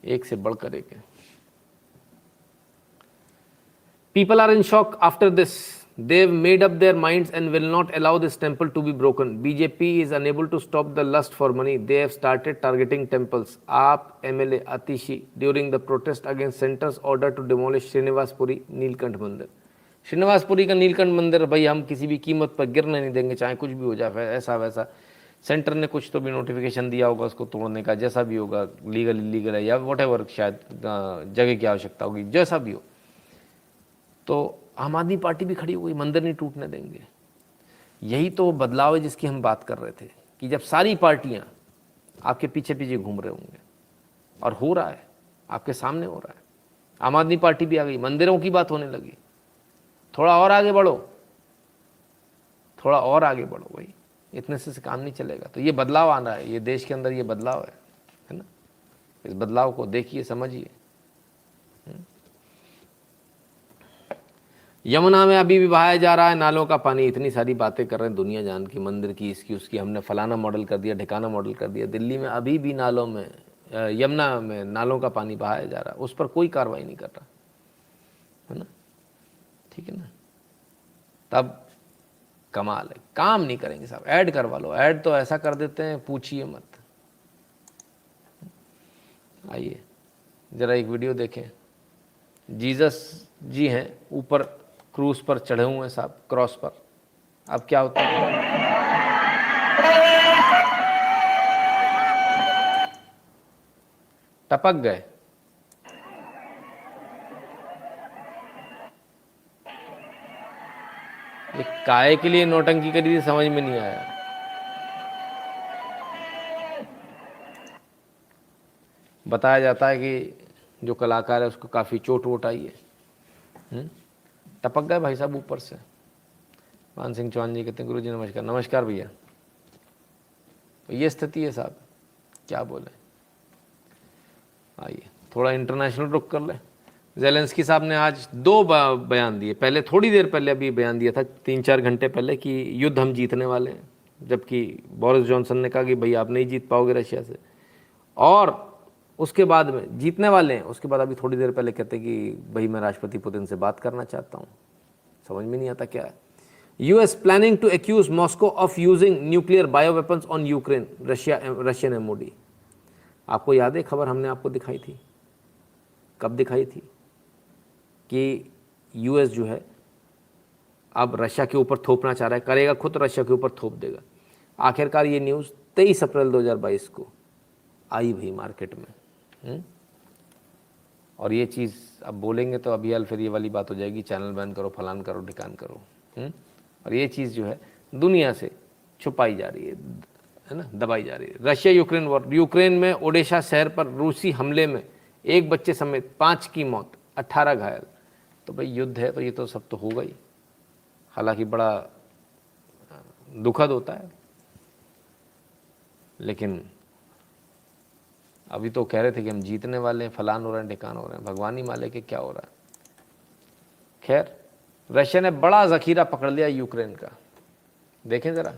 एक से बढ़कर एक है। People are in shock after this. They've made up their minds and will not allow this temple to be broken. BJP is unable to stop the lust for money. They have started targeting temples. AAP MLA Atishi during the protest against center's order to demolish Srinivasapuri Neelkanth मंदिर। श्रीनिवासपुरी का नीलकंठ मंदिर भाई हम किसी भी कीमत पर गिरने नहीं देंगे, चाहे कुछ भी हो जाए, ऐसा वैसा। सेंटर ने कुछ तो भी नोटिफिकेशन दिया होगा उसको तोड़ने का, जैसा भी होगा, लीगल इलीगल है या वॉटेवर, शायद जगह की आवश्यकता होगी, जैसा भी हो। तो आम आदमी पार्टी भी खड़ी हो गई, मंदिर नहीं टूटने देंगे। यही तो बदलाव है जिसकी हम बात कर रहे थे, कि जब सारी पार्टियां आपके पीछे पीछे घूम रहे होंगे, और हो रहा है, आपके सामने हो रहा है। आम आदमी पार्टी भी आ गई, मंदिरों की बात होने लगी, थोड़ा और आगे बढ़ो, थोड़ा और आगे बढ़ो भाई, इतने से काम नहीं चलेगा। तो ये बदलाव आ रहा है, ये देश के अंदर ये बदलाव है ना। इस बदलाव को देखिए, समझिए। यमुना में अभी भी बहाया जा रहा है नालों का पानी, इतनी सारी बातें कर रहे हैं दुनिया जान की, मंदिर की, इसकी उसकी, हमने फलाना मॉडल कर दिया, ढिकाना मॉडल कर दिया। दिल्ली में अभी भी नालों में, यमुना में नालों का पानी बहाया जा रहा है, उस पर कोई कार्रवाई नहीं कर रहा है ना। ठीक है ना। तब कमाल है, काम नहीं करेंगे साहब, ऐड करवा लो, ऐड तो ऐसा कर देते हैं पूछिए मत। आइए जरा एक वीडियो देखें। जीसस जी हैं ऊपर क्रूस पर चढ़े हुए हैं साहब, क्रॉस पर। अब क्या होता है, टपक गए। ये काहे के लिए नौटंकी करी थी समझ में नहीं आया। बताया जाता है कि जो कलाकार है उसको काफ़ी चोट वोट आई है। टपक गए भाई साहब ऊपर से। मान सिंह चौहान जी कहते हैं, गुरु जी नमस्कार। नमस्कार भैया। तो ये स्थिति है साहब, क्या बोले। आइए थोड़ा इंटरनेशनल रुक कर ले। ज़ेलेंस्की साहब ने आज 2 बयान दिए। पहले थोड़ी देर पहले अभी बयान दिया था, 3-4 घंटे पहले, कि युद्ध हम जीतने वाले हैं, जबकि बोरिस जॉनसन ने कहा कि भाई आप नहीं जीत पाओगे रशिया से, और उसके बाद में जीतने वाले हैं। उसके बाद अभी थोड़ी देर पहले कहते हैं कि भाई मैं राष्ट्रपति पुतिन से बात करना चाहता हूँ। समझ में नहीं आता क्या है। US planning to accuse Moscow of using nuclear bio weapons on Ukraine, Russian MOD. आपको याद है खबर हमने आपको दिखाई थी, कब दिखाई थी, कि यूएस जो है अब रशिया के ऊपर थोपना चाह रहा है, करेगा खुद, रशिया के ऊपर थोप देगा। आखिरकार ये न्यूज़ 23 अप्रैल 2022 को आई भाई मार्केट में। और ये चीज़ अब बोलेंगे तो अभी फिर ये वाली बात हो जाएगी, चैनल बैन करो, फलान करो, ढिकान करो। और ये चीज़ जो है दुनिया से छुपाई जा रही है ना, दबाई जा रही है। Russia Ukraine war. यूक्रेन में ओडेशा शहर पर रूसी हमले में 1 बच्चे समेत 5 की मौत, 18 घायल। तो भाई युद्ध है तो ये तो सब तो होगा ही, हालांकि बड़ा दुखद होता है। लेकिन अभी तो कह रहे थे कि हम जीतने वाले हैं, फलान हो रहे हैं, ढिकान हो रहे हैं, भगवान ही माले के क्या हो रहा है। खैर, रशिया ने बड़ा जखीरा पकड़ लिया यूक्रेन का, देखें जरा।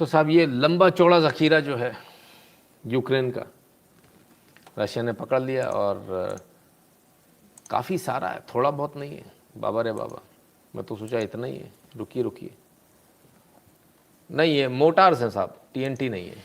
तो साहब ये लंबा चौड़ा ज़ख़ीरा जो है यूक्रेन का, रशिया ने पकड़ लिया, और काफ़ी सारा है, थोड़ा बहुत नहीं है। बाबा रे बाबा, मैं तो सोचा इतना ही है। रुकिए रुकिए, नहीं है, मोटार्स हैं साहब, टीएनटी नहीं है।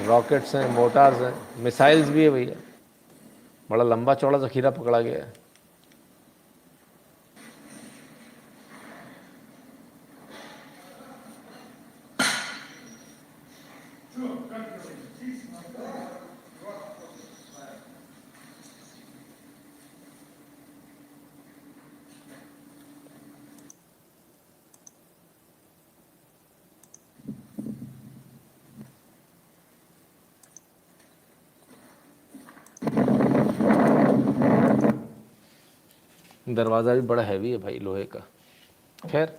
रॉकेट्स हैं, मोटार्स हैं, मिसाइल्स भी है भैया। बड़ा लंबा चौड़ा ज़ख़ीरा पकड़ा गया है। दरवाज़ा भी बड़ा हैवी है भाई, लोहे का। खैर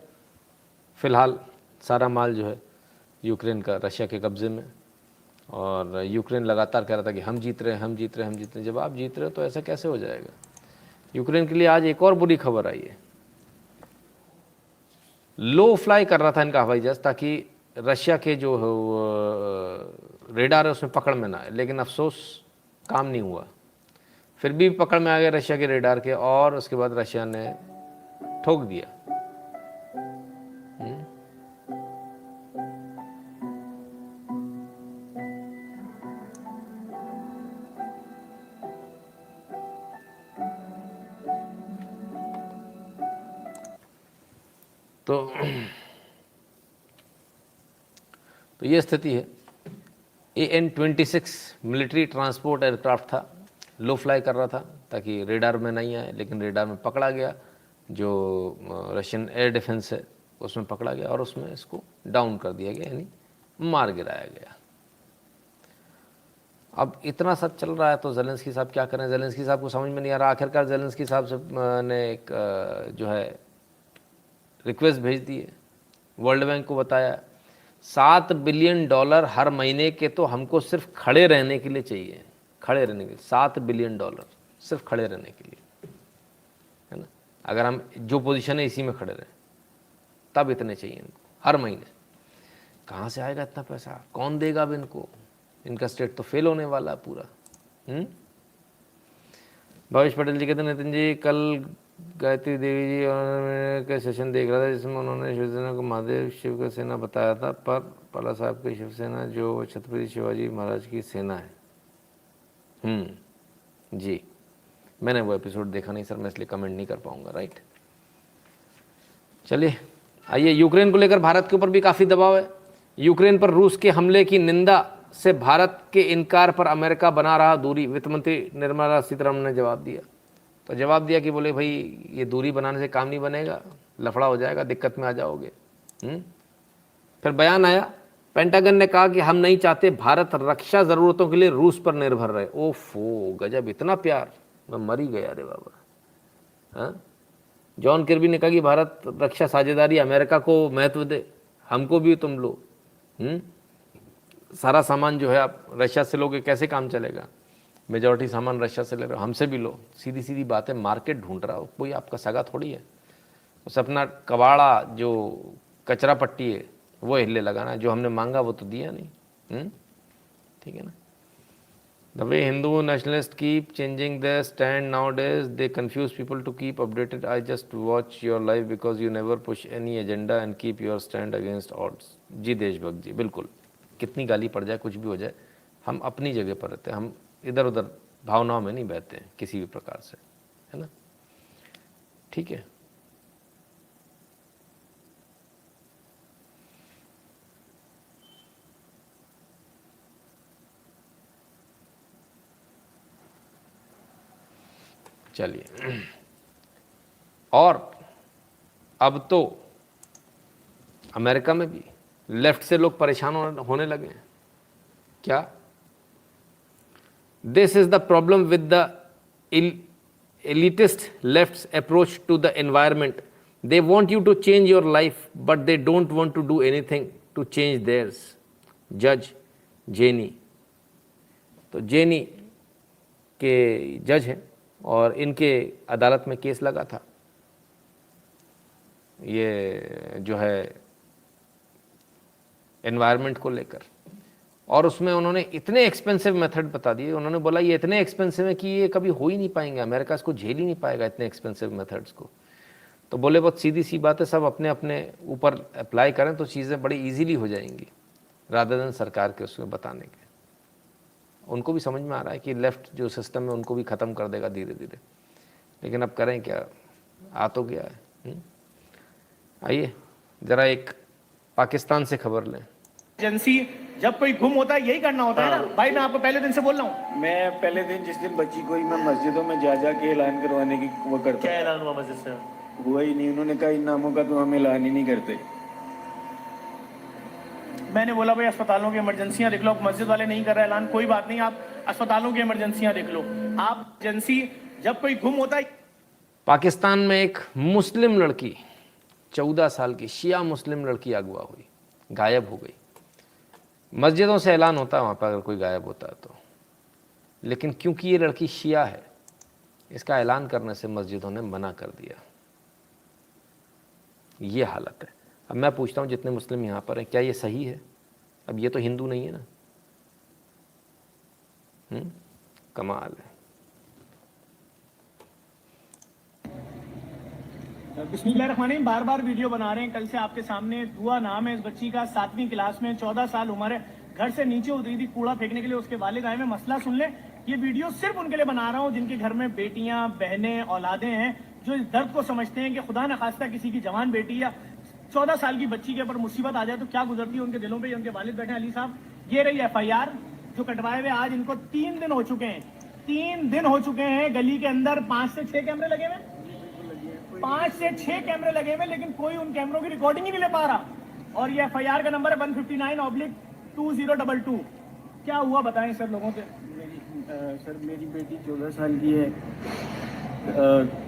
फ़िलहाल सारा माल जो है यूक्रेन का रशिया के कब्ज़े में, और यूक्रेन लगातार कह रहा था कि हम जीत रहे हैं, हम जीत रहे हैं, हम जीत रहे हैं। जब आप जीत रहे हो तो ऐसा कैसे हो जाएगा। यूक्रेन के लिए आज एक और बुरी खबर आई है। लो फ्लाई कर रहा था इनका हवाई जहाज ताकि रशिया के जो रेडार है उसमें पकड़ में ना आए, लेकिन अफसोस काम नहीं हुआ। फिर भी पकड़ में आ गए रशिया के रेडार के, और उसके बाद रशिया ने ठोक दिया। तो ये स्थिति है। AN-26 मिलिट्री ट्रांसपोर्ट एयरक्राफ्ट था, लो फ्लाई कर रहा था ताकि रेडार में नहीं आए, लेकिन रेडार में पकड़ा गया। जो रशियन एयर डिफेंस है उसमें पकड़ा गया और उसमें इसको डाउन कर दिया गया, यानी मार गिराया गया। अब इतना सब चल रहा है तो ज़ेलेंस्की साहब क्या करें। ज़ेलेंस्की साहब को समझ में नहीं आ रहा। आखिरकार ज़ेलेंस्की साहब से ने एक जो है रिक्वेस्ट भेज दी है, वर्ल्ड बैंक को बताया $7 बिलियन हर महीने के तो हमको सिर्फ खड़े रहने के लिए चाहिए, खड़े रहने के लिए $7 बिलियन सिर्फ खड़े रहने के लिए, है ना। अगर हम जो पोजीशन है इसी में खड़े रहें तब इतने चाहिए इनको हर महीने। कहाँ से आएगा इतना पैसा, कौन देगा अब इनको। इनका स्टेट तो फेल होने वाला है पूरा। भवेश पटेल जी कहते हैं नितिन जी कल गायत्री देवी जी और के सेशन देख रहा था जिसमें उन्होंने शिवसेना को महादेव शिव का सेना बताया था, पर पाला साहब की शिवसेना जो छत्रपति शिवाजी महाराज की सेना है। जी मैंने वो एपिसोड देखा नहीं सर, मैं इसलिए कमेंट नहीं कर पाऊंगा। राइट, चलिए आइए। यूक्रेन को लेकर भारत के ऊपर भी काफ़ी दबाव है। यूक्रेन पर रूस के हमले की निंदा से भारत के इनकार पर अमेरिका बना रहा दूरी। वित्त मंत्री निर्मला सीतारमण ने जवाब दिया। तो जवाब दिया कि बोले भाई ये दूरी बनाने से काम नहीं बनेगा, लफड़ा हो जाएगा, दिक्कत में आ जाओगे। फिर बयान आया, पेंटागन ने कहा कि हम नहीं चाहते भारत रक्षा ज़रूरतों के लिए रूस पर निर्भर रहे। ओफो गजब, इतना प्यार, मैं मर ही गया रे बाबा। हाँ, जॉन किर्बी ने कहा कि भारत रक्षा साझेदारी अमेरिका को महत्व दे, हमको भी तुम लो। सारा सामान जो है आप रशिया से लोगे, कैसे काम चलेगा। मेजॉरिटी सामान रशिया से ले रहे हो, हमसे भी लो। सीधी सीधी बात है, मार्केट ढूंढ रहा हो, कोई आपका सगा थोड़ी है। उस अपना कबाड़ा जो कचरा पट्टी है वो हिले लगाना, जो हमने मांगा वो तो दिया नहीं। ठीक है ना। The way Hindu nationalist keep changing their stand nowadays, they confuse people to keep updated. I just watch your life because you never push any agenda and keep your stand against odds. जी देशभक्त जी, बिल्कुल, कितनी गाली पड़ जाए, कुछ भी हो जाए, हम अपनी जगह पर रहते हैं, हम इधर उधर भावनाओं में नहीं बहते हैं किसी भी प्रकार से, है ना। ठीक है, चलिए। और अब तो अमेरिका में भी लेफ्ट से लोग परेशान होने लगे हैं। क्या? This is the problem with the elitist left's approach to the environment. They want you to change your life, but they don't want to do anything to change theirs. जज जेनी, तो jenny के जज हैं और इनके अदालत में case लगा था, ये जो है एनवायरनमेंट को लेकर, और उसमें उन्होंने इतने एक्सपेंसिव मेथड बता दिए। उन्होंने बोला ये इतने एक्सपेंसिव है कि ये कभी हो ही नहीं पाएंगे, अमेरिका इसको झेल ही नहीं पाएगा इतने एक्सपेंसिव मेथड्स को। तो बोले बहुत सीधी सी बात है, सब अपने अपने ऊपर अप्लाई करें तो चीज़ें बड़ी इजीली हो जाएंगी, रादर देन सरकार के उसमें बताने के। उनको भी समझ में आ रहा है कि लेफ्ट जो सिस्टम है उनको भी ख़त्म कर देगा धीरे धीरे, लेकिन अब करें क्या, आ तो गया है। आइए ज़रा एक पाकिस्तान से खबर लें। एजेंसी जब कोई गुम होता है यही करना होता है ना भाई, मैं आपको पहले दिन से बोल रहा हूँ। मैं पहले दिन जिस दिन बच्ची को ही मैं मस्जिदों में जा के ऐलान करवाने की वो करता। क्या ऐलान हुआ मस्जिद से? हुआ ही नहीं, उन्होंने कहा इन नामों का तो हम ऐलान ही नहीं करते। मैंने बोला भाई अस्पतालों की इमरजेंसियां देख लो, मस्जिद वाले नहीं कर रहे ऐलान, कोई बात नहीं, आप अस्पतालों की इमरजेंसियां देख लो। आप एजेंसी जब कोई गुम होता है। पाकिस्तान में एक मुस्लिम लड़की 14 साल की शिया मुस्लिम लड़की अगवा हुई, गायब हो गई। मस्जिदों से ऐलान होता है वहाँ पर अगर कोई गायब होता है तो, लेकिन क्योंकि ये लड़की शिया है इसका ऐलान करने से मस्जिदों ने मना कर दिया। ये हालत है। अब मैं पूछता हूँ जितने मुस्लिम यहाँ पर हैं, क्या ये सही है? अब ये तो हिंदू नहीं है ना। कमाल है। बिस्मिल्लाहिर्रहमानिर्रहीम। बार बार वीडियो बना रहे हैं, कल से आपके सामने। दुआ नाम है इस बच्ची का, 7वीं क्लास में, 14 साल उम्र है। घर से नीचे उतरी थी कूड़ा फेंकने के लिए, उसके वालिद आए में। मसला सुन ले, ये वीडियो सिर्फ उनके लिए बना रहा हूँ जिनके घर में बेटियां, बहनें, औलादे हैं, जो इस दर्द को समझते हैं कि खुदा न खास्ता किसी की जवान बेटी या 14 साल की बच्ची के ऊपर मुसीबत आ जाए तो क्या गुजरती है उनके दिलों पे। उनके वालिद बैठे अली साहब। ये रही FIR जो कटवाए हुए। आज इनको 3 दिन हो चुके हैं, 3 दिन हो चुके हैं। गली के अंदर 5 से 6 कैमरे लगे हुए, 5 से 6 कैमरे लगे हुए, लेकिन कोई उन कैमरों की रिकॉर्डिंग ही नहीं ले पा रहा। और ये FIR का नंबर है 159/2022। क्या हुआ बताएं सर लोगों से। सर मेरी बेटी 14 साल की है।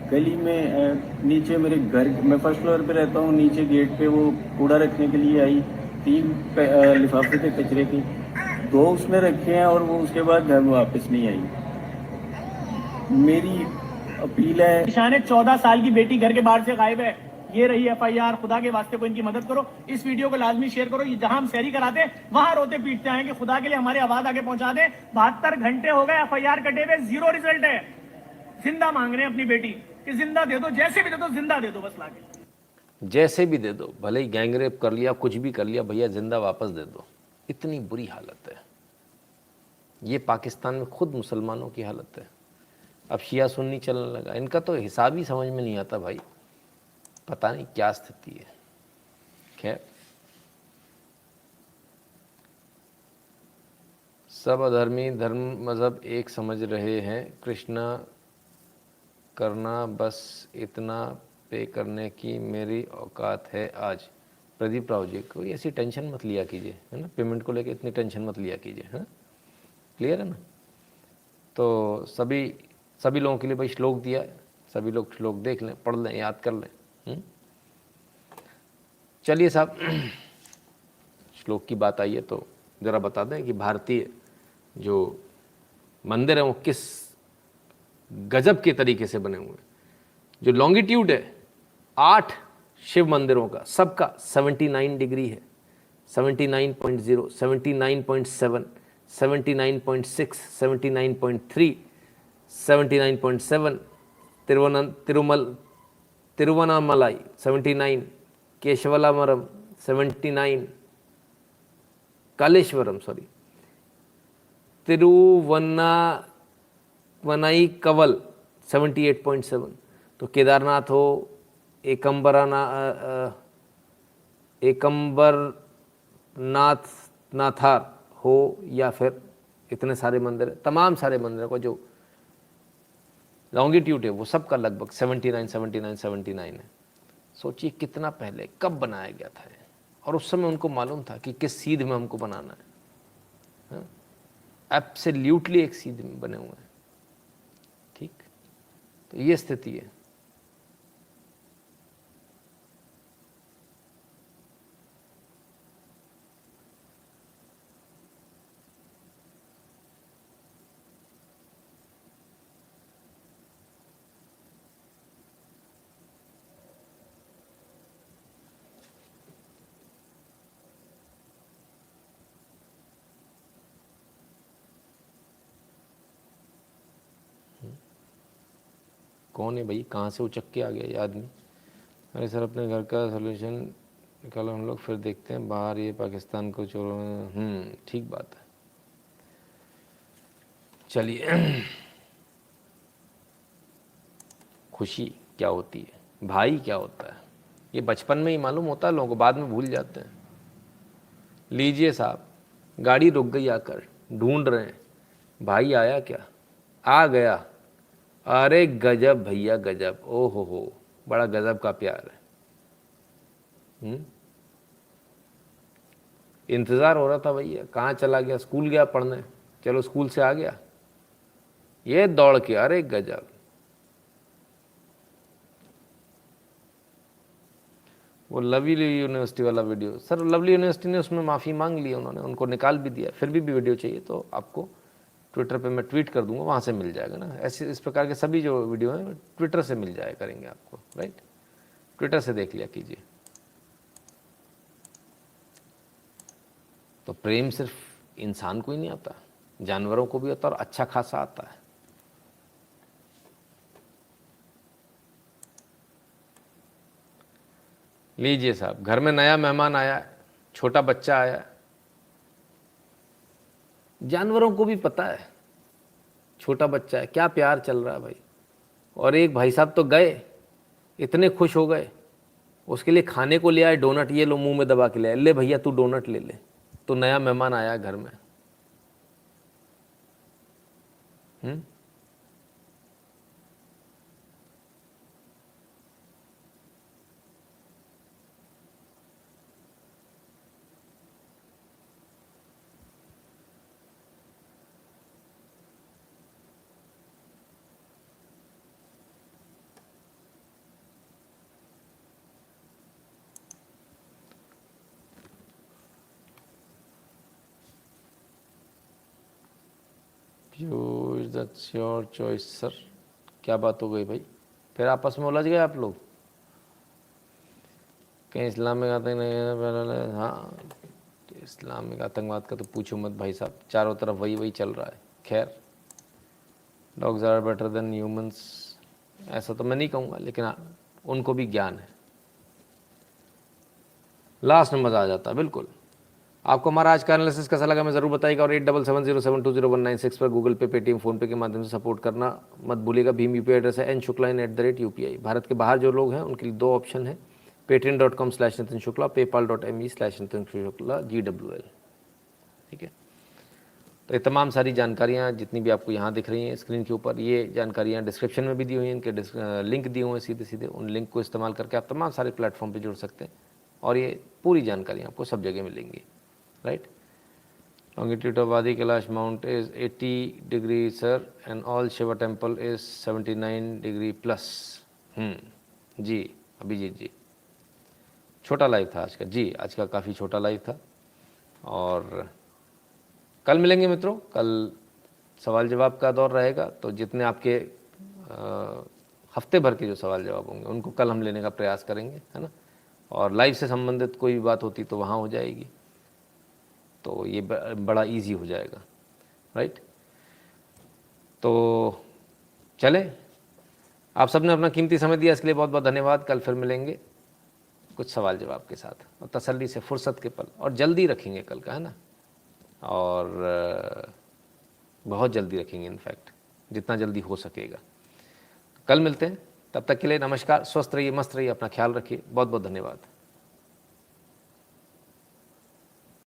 गली में नीचे मेरे घर, मैं फर्स्ट फ्लोर पे रहता हूँ, नीचे गेट पे वो कूड़ा रखने के लिए आई। 3 लिफाफे थे कचरे के, 2 उसमें रखे हैं और वो उसके बाद घर में वापस नहीं आई। मेरी अपील है, निशान 14 साल की बेटी घर के बाहर से गायब है। ये रही FIR। खुदा के वास्ते को इनकी मदद करो, इस वीडियो को लाजमी शेयर करो। ये जहां हम सैरी कराते हैं वहां रोते पीटते हैं कि खुदा के लिए हमारी आवाज आगे पहुंचा दें। 72 घंटे हो गए FIR कटे हुए, 0 रिजल्ट है। जिंदा मांग रहे हैं अपनी बेटी कि जिंदा दे दो, जैसे भी दे दो, जिंदा दे दो बस लाके। जैसे भी दे दो, भले ही गैंगरेप कर लिया, कुछ भी कर लिया, भैया जिंदा वापस दे दो। इतनी बुरी हालत है। ये पाकिस्तान में खुद मुसलमानों की हालत है। अब शिया सुन्नी चलने लगा, इनका तो हिसाब ही समझ में नहीं आता भाई, पता नहीं क्या स्थिति है। खैर, सब अधर्मी धर्म मज़हब एक समझ रहे हैं, कृष्णा करना बस इतना पे करने की मेरी औकात है आज। प्रदीप राव जी, कोई ऐसी टेंशन मत लिया कीजिए, है ना, पेमेंट को लेके इतनी टेंशन मत लिया कीजिए, है ना, क्लियर है ना। तो सभी लोगों के लिए भाई श्लोक दिया है, सभी लोग श्लोक देख लें, पढ़ लें, याद कर लें। चलिए साहब, श्लोक की बात आई है तो ज़रा बता दें कि भारतीय जो मंदिर हैं वो किस गजब के तरीके से बने हुए हैं। जो लॉन्गिट्यूड है 8 शिव मंदिरों का, सबका 79 डिग्री है। 79.0, 79.7, 79.6, 79.3, 79.7, तिरुवनामलाई 79, केशवलामरम 79, कालेश्वरम तिरुवनाई कवल 78.7। तो केदारनाथ हो, एकम्बरनाथार हो, या फिर इतने सारे मंदिर, तमाम सारे मंदिरों का जो लॉन्गिट्यूड है वो सबका लगभग 79 है। सोचिए कितना पहले, कब बनाया गया था, और उस समय उनको मालूम था कि किस सीध में हमको बनाना है। एब्सोल्युटली एक सीध में बने हुए हैं। ठीक, तो ये स्थिति है। कौन है भाई, कहाँ से उचक के आ गया ये आदमी। अरे सर, अपने घर का सोल्यूशन निकालो, हम लोग फिर देखते हैं बाहर ये पाकिस्तान को चोरों। ठीक बात है। चलिए, खुशी क्या होती है, भाई क्या होता है, ये बचपन में ही मालूम होता है लोगों को, बाद में भूल जाते हैं। लीजिए साहब, गाड़ी रुक गई, आकर ढूंढ रहे हैं भाई आया क्या, आ गया। अरे गजब भैया गजब, ओ हो, बड़ा गजब का प्यार है। इंतज़ार हो रहा था भैया, कहाँ चला गया, स्कूल गया पढ़ने, चलो स्कूल से आ गया, ये दौड़ के, अरे गजब। वो लवली यूनिवर्सिटी वाला वीडियो, सर लवली यूनिवर्सिटी ने उसमें माफ़ी मांग ली, उन्होंने उनको निकाल भी दिया, फिर भी वीडियो चाहिए तो आपको ट्विटर पे मैं ट्वीट कर दूंगा, वहाँ से मिल जाएगा ना। ऐसे इस प्रकार के सभी जो वीडियो हैं ट्विटर से मिल जाया करेंगे आपको, राइट, ट्विटर से देख लिया कीजिए। तो प्रेम सिर्फ इंसान को ही नहीं आता, जानवरों को भी आता और अच्छा खासा आता है। लीजिए साहब, घर में नया मेहमान आया, छोटा बच्चा आया, जानवरों को भी पता है छोटा बच्चा है, क्या प्यार चल रहा है भाई। और एक भाई साहब तो गए, इतने खुश हो गए, उसके लिए खाने को ले आए डोनट, ये लो मुंह में दबा के ले आए, ले भैया तू डोनट ले ले, तो नया मेहमान आया घर में। That's your choice sir. क्या बात हो गई भाई, फिर आपस में उलझ गए आप लोग? कहीं इस्लामिक आतंक, हाँ इस्लामिक आतंकवाद का तो पूछो मत भाई साहब, चारों तरफ वही वही चल रहा है। खैर, dogs are better than humans, ऐसा तो मैं नहीं कहूँगा, लेकिन हाँ उनको भी ज्ञान है। लास्ट में मज़ा आ जाता है। बिल्कुल, आपको हमारा आज का एनालिसिस कैसा लगा मैं ज़रूर बताइएगा, और 8770720196 पर गूगल पे, पेटीएम, फ़ोनपे के माध्यम से सपोर्ट करना मत भूलिएगा। भीम यूपीआई एड्रेस है n.shukla@UPI। भारत के बाहर जो लोग हैं उनके लिए 2 ऑप्शन है, patreon.com/नितिन शुक्ला, paypal.me/नितिन शुक्ला GWL। ठीक है, तो ये तमाम सारी जानकारियाँ जितनी भी आपको यहाँ दिख रही हैं स्क्रीन के ऊपर, ये जानकारियाँ डिस्क्रिप्शन में भी दी हुई हैं, इनके लिंक दिए हुए हैं सीधे सीधे, उन लिंक को इस्तेमाल करके आप तमाम सारे प्लेटफॉर्म पर जुड़ सकते हैं, और ये पूरी जानकारियाँ आपको सब जगह मिलेंगी, right. Longitude of Adi Kailash mount is 80 degree sir, and all Shiva temple is 79 degree plus. जी अभिजीत जी, छोटा लाइव था आज का, जी आज का काफ़ी छोटा लाइव था, और कल मिलेंगे मित्रों, कल सवाल जवाब का दौर रहेगा, तो जितने आपके हफ्ते भर के जो सवाल जवाब होंगे उनको कल हम लेने का प्रयास करेंगे, है ना। और लाइव से संबंधित कोई भी बात होती तो वहाँ हो जाएगी, तो ये बड़ा इजी हो जाएगा, राइट। तो चलें, आप सबने अपना कीमती समय दिया, इसके लिए बहुत बहुत धन्यवाद। कल फिर मिलेंगे कुछ सवाल जवाब के साथ, और तसल्ली से फुर्सत के पल, और जल्दी रखेंगे कल का, है ना, और बहुत जल्दी रखेंगे, इनफैक्ट जितना जल्दी हो सकेगा। कल मिलते हैं, तब तक के लिए नमस्कार, स्वस्थ रहिए, मस्त रहिए, अपना ख्याल रखिए, बहुत बहुत धन्यवाद।